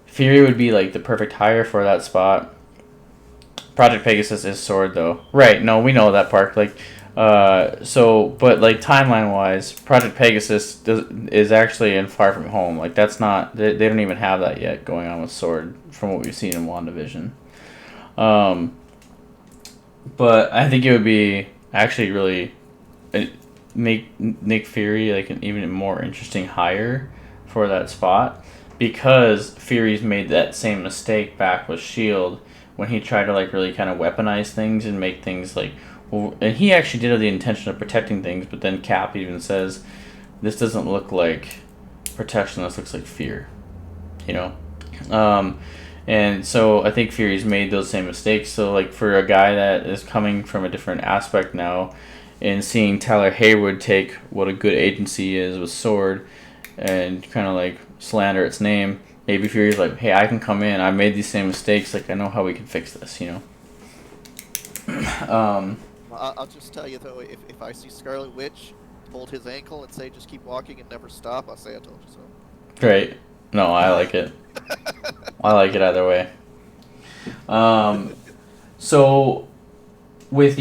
[SPEAKER 1] Fury would be the perfect hire for that spot. Project Pegasus is Sword though. Right, no, we know that part. But timeline wise, Project Pegasus is actually in Far From Home. That's not, they don't even have that yet going on with Sword from what we've seen in WandaVision. But I think it would be actually really make Nick Fury an even more interesting hire for that spot because Fury's made that same mistake back with Shield when he tried to like really kind of weaponize things and make things like, well, and he actually did have the intention of protecting things, but then Cap even says, "This doesn't look like protection. This looks like fear," you know. And so I think Fury's made those same mistakes. So like for a guy that is coming from a different aspect now, and seeing Tyler Haywood take what a good agency is with Sword, and kind of like slander its name, maybe Fury's like, hey, I can come in. I made these same mistakes. Like I know how we can fix this. You know.
[SPEAKER 2] I'll just tell you though, if I see Scarlet Witch hold his ankle and say just keep walking and never stop, I'll say I told you so.
[SPEAKER 1] Great. No, I like it. I like it either way. So with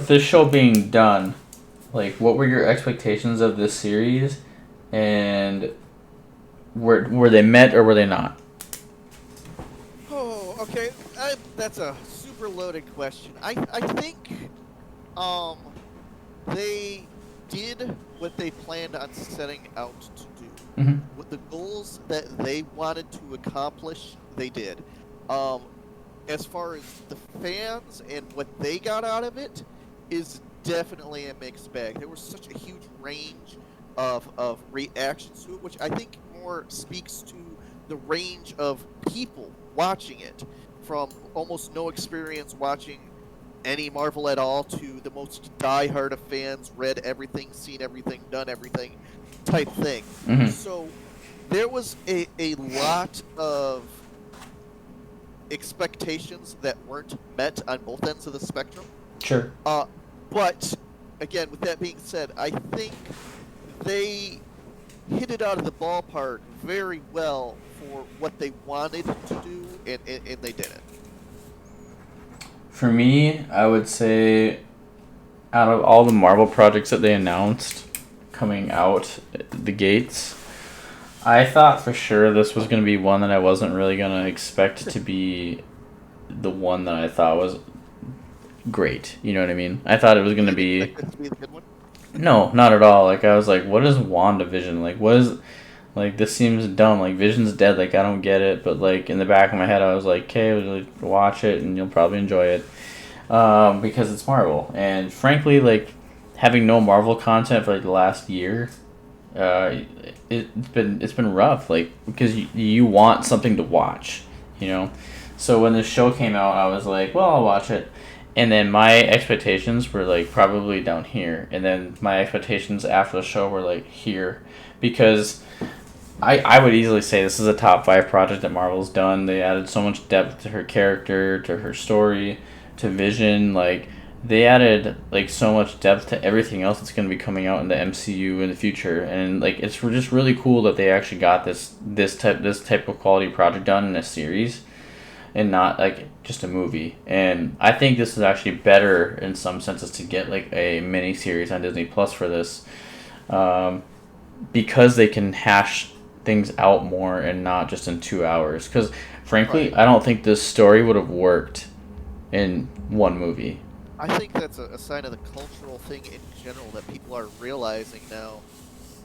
[SPEAKER 1] this show being done, like what were your expectations of this series, and were they met or were they not?
[SPEAKER 2] Oh, okay. That's a super loaded question. I think they did what they planned on setting out to do.
[SPEAKER 1] Mm-hmm.
[SPEAKER 2] With the goals that they wanted to accomplish, they did. As far as the fans and what they got out of it is definitely a mixed bag. There was such a huge range of reactions to it, which I think more speaks to the range of people watching it, from almost no experience watching any Marvel at all to the most diehard of fans, read everything, seen everything, done everything type thing.
[SPEAKER 1] Mm-hmm.
[SPEAKER 2] So there was a lot of expectations that weren't met on both ends of the spectrum.
[SPEAKER 1] Sure.
[SPEAKER 2] But again, with that being said, I think they hit it out of the ballpark very well for what they wanted to do, and they did it.
[SPEAKER 1] For me, I would say out of all the Marvel projects that they announced coming out the gates, I thought for sure this was going to be one that I wasn't really going to expect to be the one that I thought was great. You know what I mean? I thought it was going to be...
[SPEAKER 2] Expect it to be the good one?
[SPEAKER 1] No, not at all. Like, I was like, what is WandaVision? Like, what is... Like, this seems dumb. Like, Vision's dead. Like, I don't get it. But, like, in the back of my head, I was like, okay, watch it, and you'll probably enjoy it. Because it's Marvel. And, frankly, like, having no Marvel content for, like, the last year... it's been rough, like, because you want something to watch, you know. So when the show came out, I was like, well, I'll watch it, and then my expectations were like probably down here, and then my expectations after the show were like here, because I would easily say this is a top 5 project that Marvel's done. They added so much depth to her character, to her story, to Vision, like. They added like so much depth to everything else that's going to be coming out in the MCU in the future, and like it's just really cool that they actually got this type of quality project done in a series, and not like just a movie. And I think this is actually better in some senses to get like a mini series on Disney Plus for this, because they can hash things out more and not just in 2 hours. Because frankly,
[SPEAKER 2] Right.
[SPEAKER 1] I don't think this story would have worked in one movie.
[SPEAKER 2] I think that's a sign of the cultural thing in general that people are realizing now,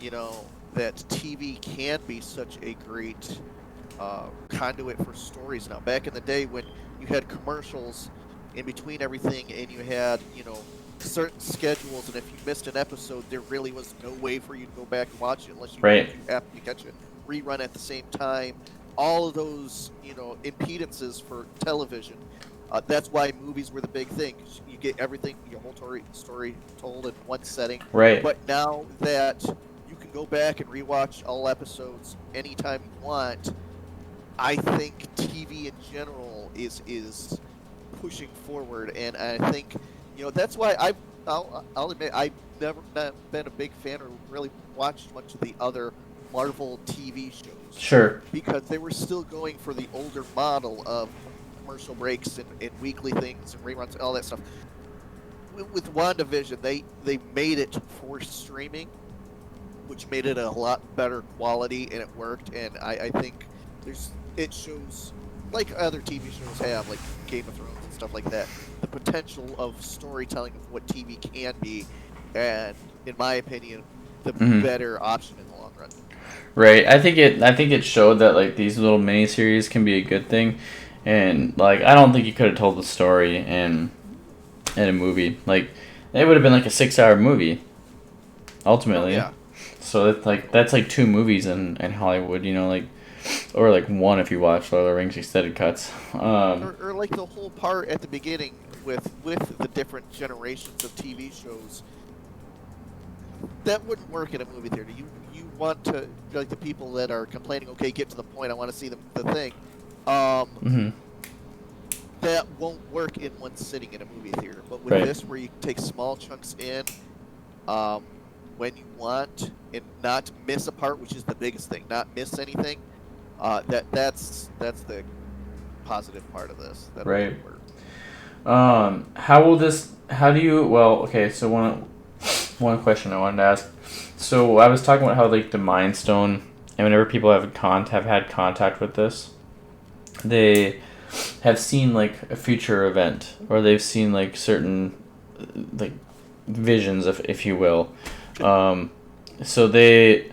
[SPEAKER 2] you know, that TV can be such a great conduit for stories now. Back in the day when you had commercials in between everything and you had, you know, certain schedules, and if you missed an episode, there really was no way for you to go back and watch it unless you happened to catch a rerun at the same time. All of those, you know, impedances for television. That's why movies were the big thing. You get everything, your whole story told in one setting.
[SPEAKER 1] Right.
[SPEAKER 2] But now that you can go back and rewatch all episodes anytime you want, I think TV in general is pushing forward, and I think, you know, that's why I'll admit I've never been a big fan or really watched much of the other Marvel TV shows.
[SPEAKER 1] Sure.
[SPEAKER 2] Because they were still going for the older model of commercial breaks and weekly things and reruns and all that stuff. With WandaVision, they made it for streaming, which made it a lot better quality, and it worked. And I think it shows, like other TV shows have, like Game of Thrones and stuff like that, the potential of storytelling of what TV can be, and in my opinion, the better option in the long run.
[SPEAKER 1] Right. I think it showed that like these little miniseries can be a good thing, and like I don't think you could have told the story in a movie. Like it would have been like a 6 hour movie
[SPEAKER 2] Oh
[SPEAKER 1] ultimately.
[SPEAKER 2] yeah.
[SPEAKER 1] So it's like that's like two movies in Hollywood. You know, like or like one if you watch Lord of the Rings extended cuts.
[SPEAKER 2] Or like the whole part at the beginning with the different generations of TV shows. That wouldn't work in a movie theater. You want to, like, the people that are complaining, okay, get to the point, I want to see the thing.
[SPEAKER 1] hmm
[SPEAKER 2] That won't work in one sitting in a movie theater. But with
[SPEAKER 1] Right.
[SPEAKER 2] this, where you take small chunks in, um, when you want, and not miss a part, which is the biggest thing, not miss anything. That's the positive part of this. That'll make
[SPEAKER 1] Right.
[SPEAKER 2] it work.
[SPEAKER 1] How will this? How do you? Well, okay. So one question I wanted to ask. So I was talking about how like the Mind Stone, and whenever people have had contact with this, they have seen like a future event, or they've seen like certain like visions, if you will. Um, so they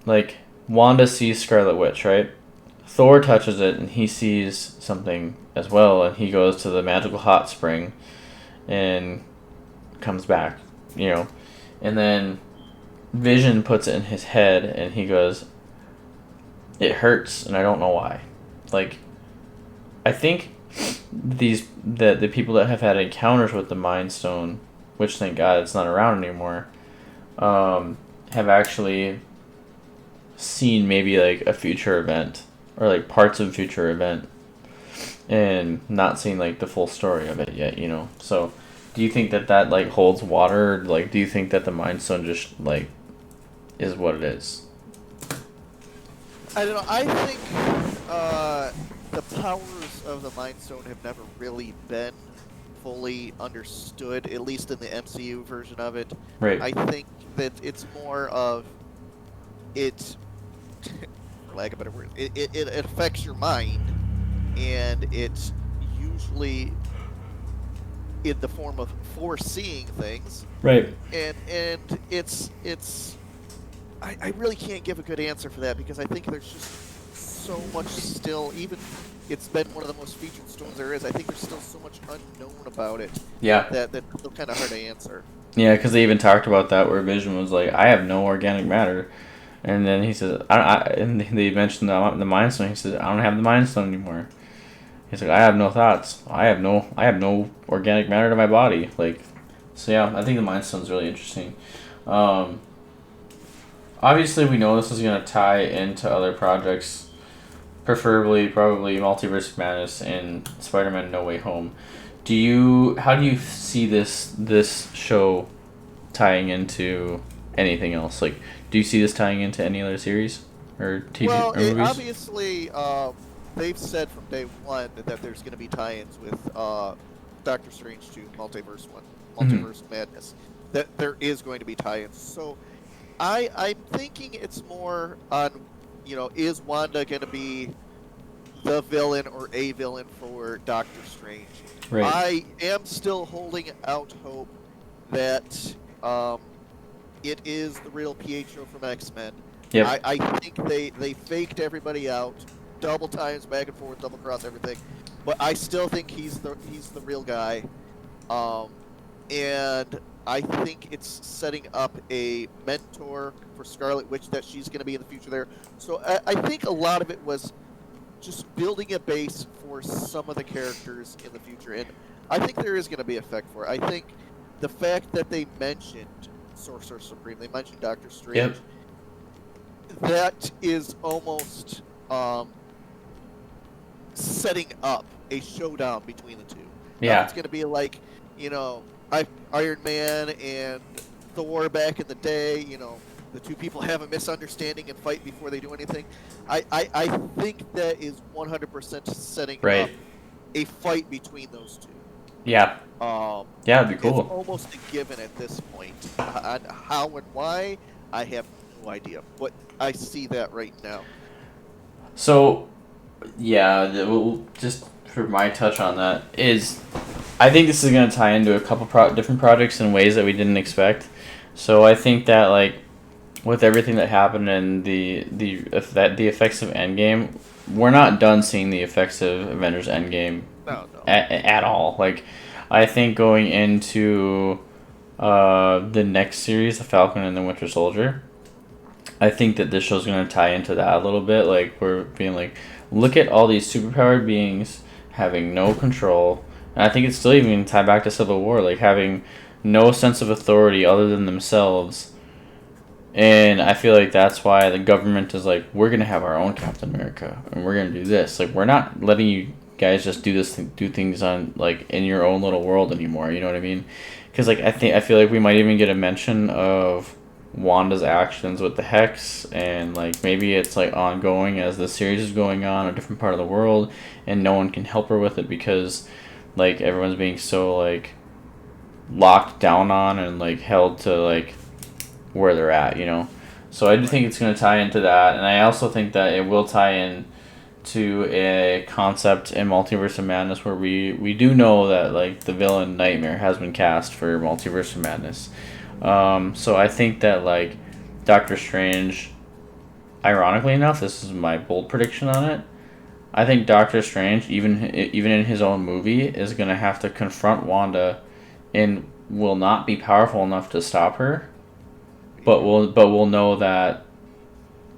[SPEAKER 1] like Wanda sees Scarlet Witch, right? Thor touches it and he sees something as well, and he goes to the magical hot spring and comes back, you know. And then Vision puts it in his head and he goes, "It hurts and I don't know why." Like I think the people that have had encounters with the Mind Stone, which thank God it's not around anymore, have actually seen maybe like a future event or like parts of a future event and not seen like the full story of it yet, you know. So do you think that like holds water? Like do you think that the Mind Stone just like is what it is?
[SPEAKER 2] I don't know. I think the powers of the Mind Stone have never really been fully understood, at least in the MCU version of it.
[SPEAKER 1] Right.
[SPEAKER 2] I think that it's more of it, for lack of a better word, it affects your mind, and it's usually in the form of foreseeing things,
[SPEAKER 1] Right.
[SPEAKER 2] and it's I really can't give a good answer for that, because I think there's just so much still, even it's been one of the most featured stones there is, I think there's still so much unknown about it
[SPEAKER 1] Yeah.
[SPEAKER 2] that's still kind of hard to answer.
[SPEAKER 1] Yeah, because they even talked about that where Vision was like, "I have no organic matter," and then he says, and they mentioned the Mind Stone. He says, "I don't have the Mind Stone anymore." He's like, "I have no thoughts. I have no organic matter to my body." Like, so yeah, I think the Mind Stone's really interesting. Um, Obviously, we know this is gonna tie into other projects, preferably probably Multiverse of Madness and Spider-Man: No Way Home. How do you see this show tying into anything else? Like, do you see this tying into any other series or TV
[SPEAKER 2] Well,
[SPEAKER 1] or movies?
[SPEAKER 2] obviously, they've said from day one that there's going to be tie-ins with Doctor Strange 2,
[SPEAKER 1] Mm-hmm.
[SPEAKER 2] Multiverse of Madness. That there is going to be tie-ins. So I'm thinking it's more on, is Wanda going to be the villain or a villain for Doctor Strange?
[SPEAKER 1] Right.
[SPEAKER 2] I am still holding out hope that it is the real Pietro from X-Men.
[SPEAKER 1] Yep.
[SPEAKER 2] I think they faked everybody out, double times, back and forth, double cross everything, but I still think he's the real guy, and I think it's setting up a mentor for Scarlet Witch that she's going to be in the future there. So I think a lot of it was just building a base for some of the characters in the future, and I think there is going to be effect for it. I think the fact that they mentioned Sorcerer Supreme, they mentioned Doctor Strange.
[SPEAKER 1] Yep.
[SPEAKER 2] That is almost setting up a showdown between the two.
[SPEAKER 1] Yeah.
[SPEAKER 2] It's going to be like, Iron Man and Thor back in the day. The two people have a misunderstanding and fight before they do anything. I think that is 100% setting
[SPEAKER 1] Right.
[SPEAKER 2] up a fight between those two.
[SPEAKER 1] Yeah. Yeah, it'd be
[SPEAKER 2] It's
[SPEAKER 1] cool.
[SPEAKER 2] almost a given at this point. On how and why, I have no idea. But I see that right now.
[SPEAKER 1] So, yeah, just for my touch on that is, I think this is gonna tie into a couple different projects in ways that we didn't expect. So I think that like with everything that happened and the effects of Endgame, we're not done seeing the effects of Avengers Endgame
[SPEAKER 2] No, no.
[SPEAKER 1] at all. Like, I think going into the next series, The Falcon and the Winter Soldier, I think that this show's going to tie into that a little bit. Like, we're being like, look at all these superpowered beings having no control. And I think it's still even tie back to Civil War, like having no sense of authority other than themselves. And I feel like that's why the government is like, we're going to have our own Captain America and we're going to do this. Like, we're not letting you guys just do things on, like, in your own little world anymore. You know what I mean? Because, like, I feel like we might even get a mention of Wanda's actions with the Hex, and like maybe it's like ongoing as the series is going on a different part of the world, and no one can help her with it because like everyone's being so like locked down on and like held to like where they're at, you know. So I do think it's going to tie into that, and I also think that it will tie in to a concept in Multiverse of Madness where we do know that like the villain Nightmare has been cast for Multiverse of Madness. So I think that like Doctor Strange, ironically enough, this is my bold prediction on it. I think Doctor Strange, even in his own movie, is gonna have to confront Wanda, and will not be powerful enough to stop her. But we'll know that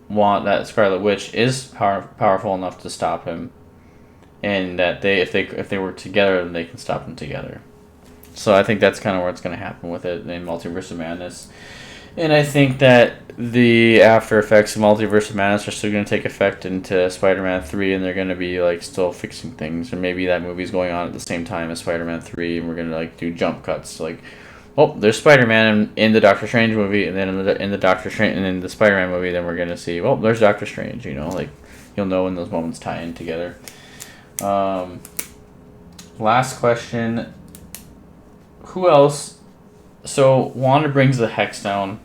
[SPEAKER 1] that Scarlet Witch is powerful enough to stop him, and that if they work together, then they can stop him together. So I think that's kind of where it's going to happen with it in Multiverse of Madness. And I think that the after effects of Multiverse of Madness are still going to take effect into Spider-Man 3, and they're going to be like still fixing things. Or maybe that movie's going on at the same time as Spider-Man 3, and we're going to like do jump cuts. Like, oh, there's Spider-Man in the Doctor Strange movie, and then in the Doctor Strange and in the Spider-Man movie, then we're going to see, well, there's Doctor Strange. You know, like you'll know when those moments tie in together. Last question. Who else? So Wanda brings the Hex down,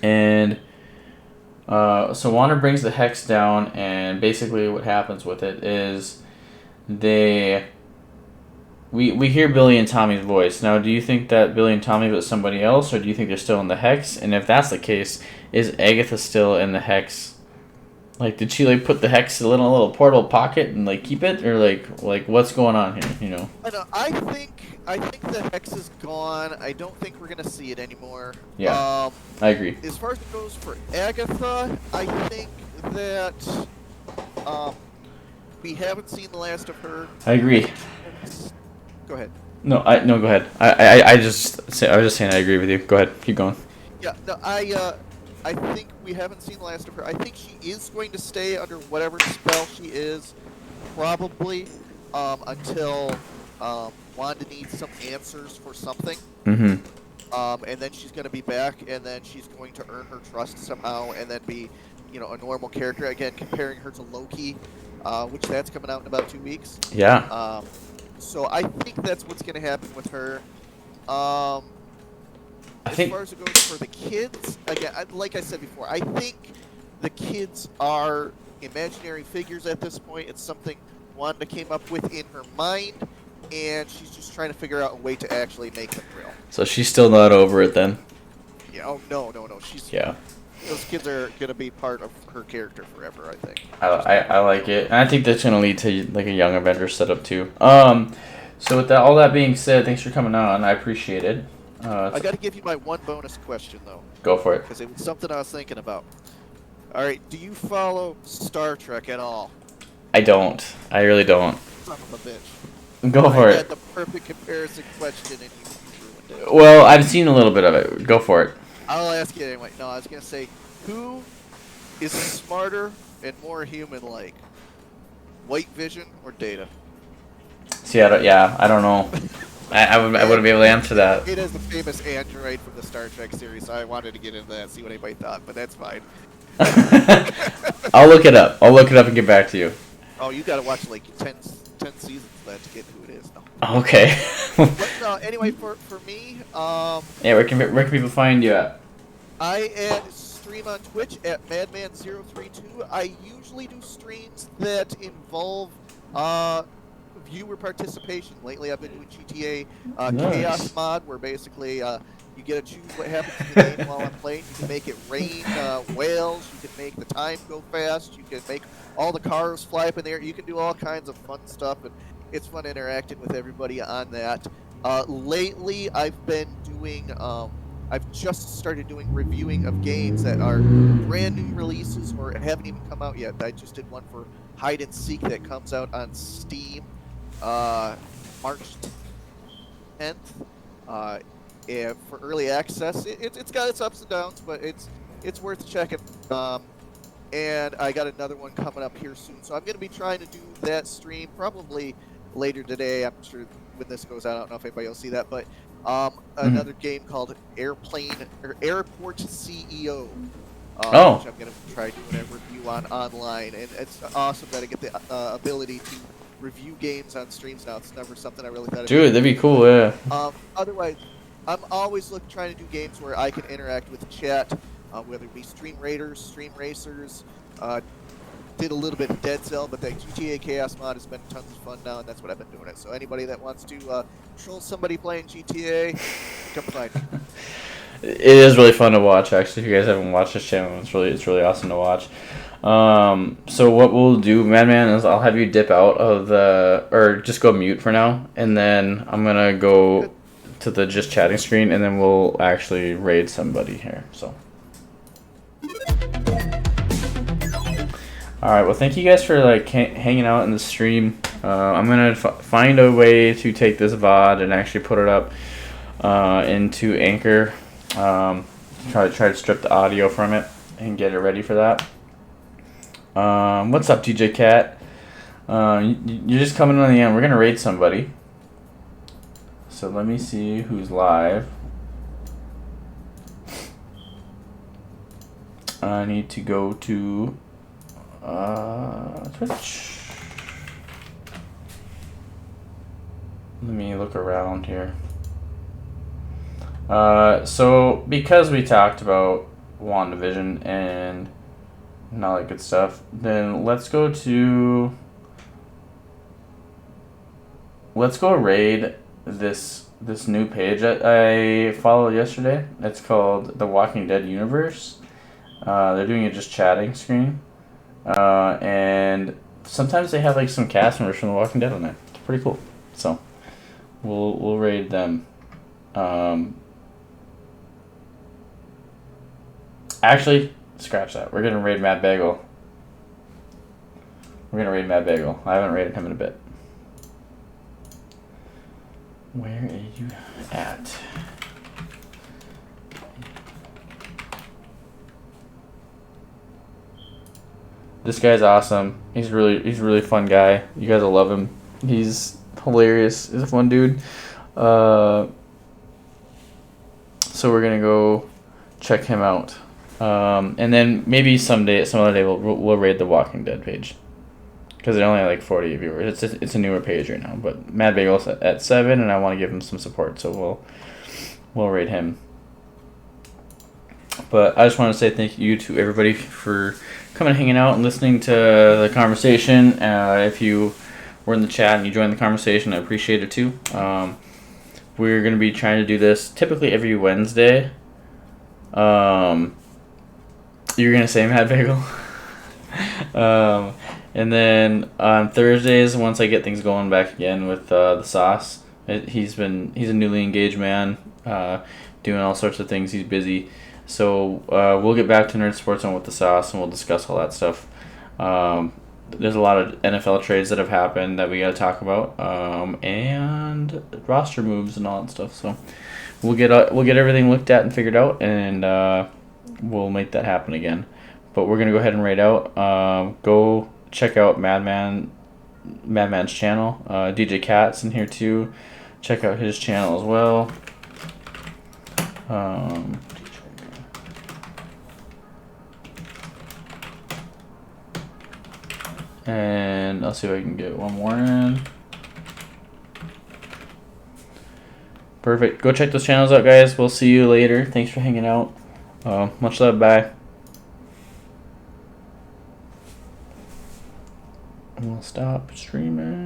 [SPEAKER 1] and and basically what happens with it is we hear Billy and Tommy's voice. Now, do you think that Billy and Tommy was somebody else, or do you think they're still in the Hex? And if that's the case, is Agatha still in the Hex? Like, did she like put the Hex in a little portable pocket and like keep it, or like what's going on here? You know.
[SPEAKER 2] I think the Hex is gone. I don't think we're gonna see it anymore.
[SPEAKER 1] Yeah, I agree.
[SPEAKER 2] As far as it goes for Agatha, I think that we haven't seen the last of her.
[SPEAKER 1] I agree.
[SPEAKER 2] Go ahead.
[SPEAKER 1] No, go ahead. I was just saying I agree with you. Go ahead, keep going.
[SPEAKER 2] Yeah, no, I think we haven't seen the last of her. I think she is going to stay under whatever spell she is, probably until Wanda needs some answers for something.
[SPEAKER 1] Mm-hmm.
[SPEAKER 2] And then she's going to be back, and then she's going to earn her trust somehow, and then be, a normal character. Again, comparing her to Loki, which that's coming out in about 2 weeks.
[SPEAKER 1] Yeah.
[SPEAKER 2] So I think that's what's going to happen with her. As far as it goes for the kids, again, like I said before, I think the kids are imaginary figures at this point. It's something Wanda came up with in her mind, and she's just trying to figure out a way to actually make them real.
[SPEAKER 1] So she's still not over it then?
[SPEAKER 2] Yeah. Oh no.
[SPEAKER 1] Yeah.
[SPEAKER 2] Those kids are gonna be part of her character forever, I think.
[SPEAKER 1] I like it, and I think that's gonna lead to like a Young Avengers setup too. So with all that being said, thanks for coming on. I appreciate it.
[SPEAKER 2] I got to give you my one bonus question though.
[SPEAKER 1] Go for it.
[SPEAKER 2] Because it was something I was thinking about. All right, do you follow Star Trek at all?
[SPEAKER 1] I don't. I really don't.
[SPEAKER 2] Son of a bitch.
[SPEAKER 1] Go for
[SPEAKER 2] I
[SPEAKER 1] it.
[SPEAKER 2] had the perfect comparison question and you ruined it.
[SPEAKER 1] Well, I've seen a little bit of it. Go for it.
[SPEAKER 2] I'll ask you anyway. No, I was gonna say, who is smarter and more human-like, White Vision or Data?
[SPEAKER 1] See, I don't know. I wouldn't be able to answer that.
[SPEAKER 2] It is the famous android from the Star Trek series, so I wanted to get into that, see what anybody thought, but that's fine.
[SPEAKER 1] I'll look it up. And get back to you.
[SPEAKER 2] Oh, you gotta watch like 10 seasons of that to get who it is. No.
[SPEAKER 1] Okay.
[SPEAKER 2] But no, anyway, for me,
[SPEAKER 1] yeah, where can people find you at?
[SPEAKER 2] I stream on Twitch at Madman032. I usually do streams that involve viewer participation. Lately, I've been doing GTA
[SPEAKER 1] Nice.
[SPEAKER 2] Chaos Mod, where basically you You get to choose what happens in the game while I'm playing. You can make it rain whales. You can make the time go fast. You can make all the cars fly up in the air. You can do all kinds of fun stuff, and it's fun interacting with everybody on that. Lately, I've been doing. I've just started doing reviewing of games that are brand new releases or haven't even come out yet. I just did one for Hide and Seek that comes out on Steam March 10th. And for early access, it's got its ups and downs, but it's worth checking. And I got another one coming up here soon, so I'm going to be trying to do that stream probably later today. I'm sure when this goes out, I don't know if anybody will see that, but another game called Airport CEO. Which I'm going to try doing a review on online, and it's awesome that I get the ability to review games on streams now. It's never something I really thought.
[SPEAKER 1] Dude, that'd be cool, yeah.
[SPEAKER 2] Otherwise, I'm always trying to do games where I can interact with chat, whether it be stream raiders, stream racers. Did a little bit of Dead Cell, but the GTA Chaos mod has been tons of fun now, and that's what I've been doing it. So anybody that wants to troll somebody playing GTA, come find me.
[SPEAKER 1] It is really fun to watch, actually. If you guys haven't watched this channel, it's really awesome to watch. So what we'll do, Madman, is I'll have you dip out of or just go mute for now, and then I'm gonna go to the just chatting screen, and then we'll actually raid somebody here. So. Alright, well, thank you guys for hanging out in the stream. I'm gonna find a way to take this VOD and actually put it up into Anchor. Try to strip the audio from it and get it ready for that. What's up, DJ Cat? You're just coming on the end. We're gonna raid somebody. So let me see who's live. I need to go to Twitch. Let me look around here. So because we talked about WandaVision and all that good stuff, then let's go raid this new page that I followed yesterday. It's called The Walking Dead Universe. They're doing a just chatting screen. And sometimes they have some cast members from The Walking Dead on there. It's pretty cool. So we'll raid them. Actually, scratch that. We're gonna raid Matt Bagel. I haven't raided him in a bit. Where are you at? This guy's awesome. He's a really fun guy. You guys will love him. He's hilarious. He's a fun dude. So we're gonna go check him out. And then maybe some other day we'll raid the Walking Dead page, because they're only 40 viewers. It's a newer page right now, but Mad Bagel's at 7, and I want to give him some support, so we'll raid him. But I just want to say thank you to everybody for coming and hanging out and listening to the conversation. If you were in the chat and you joined the conversation, I appreciate it too. We're going to be trying to do this typically every Wednesday. You're going to say Mad Bagel? And then on Thursdays, once I get things going back again with the sauce, he's a newly engaged man, doing all sorts of things. He's busy. So we'll get back to Nerd Sports on with the sauce, and we'll discuss all that stuff. There's a lot of NFL trades that have happened that we got to talk about, and roster moves and all that stuff. So we'll get everything looked at and figured out, and we'll make that happen again. But we're gonna go ahead and raid out. Go check out Madman's channel. DJ Cat's in here too. Check out his channel as well. And I'll see if I can get one more in. Perfect. Go check those channels out, guys. We'll see you later. Thanks for hanging out. Much love. Bye. We'll stop streaming.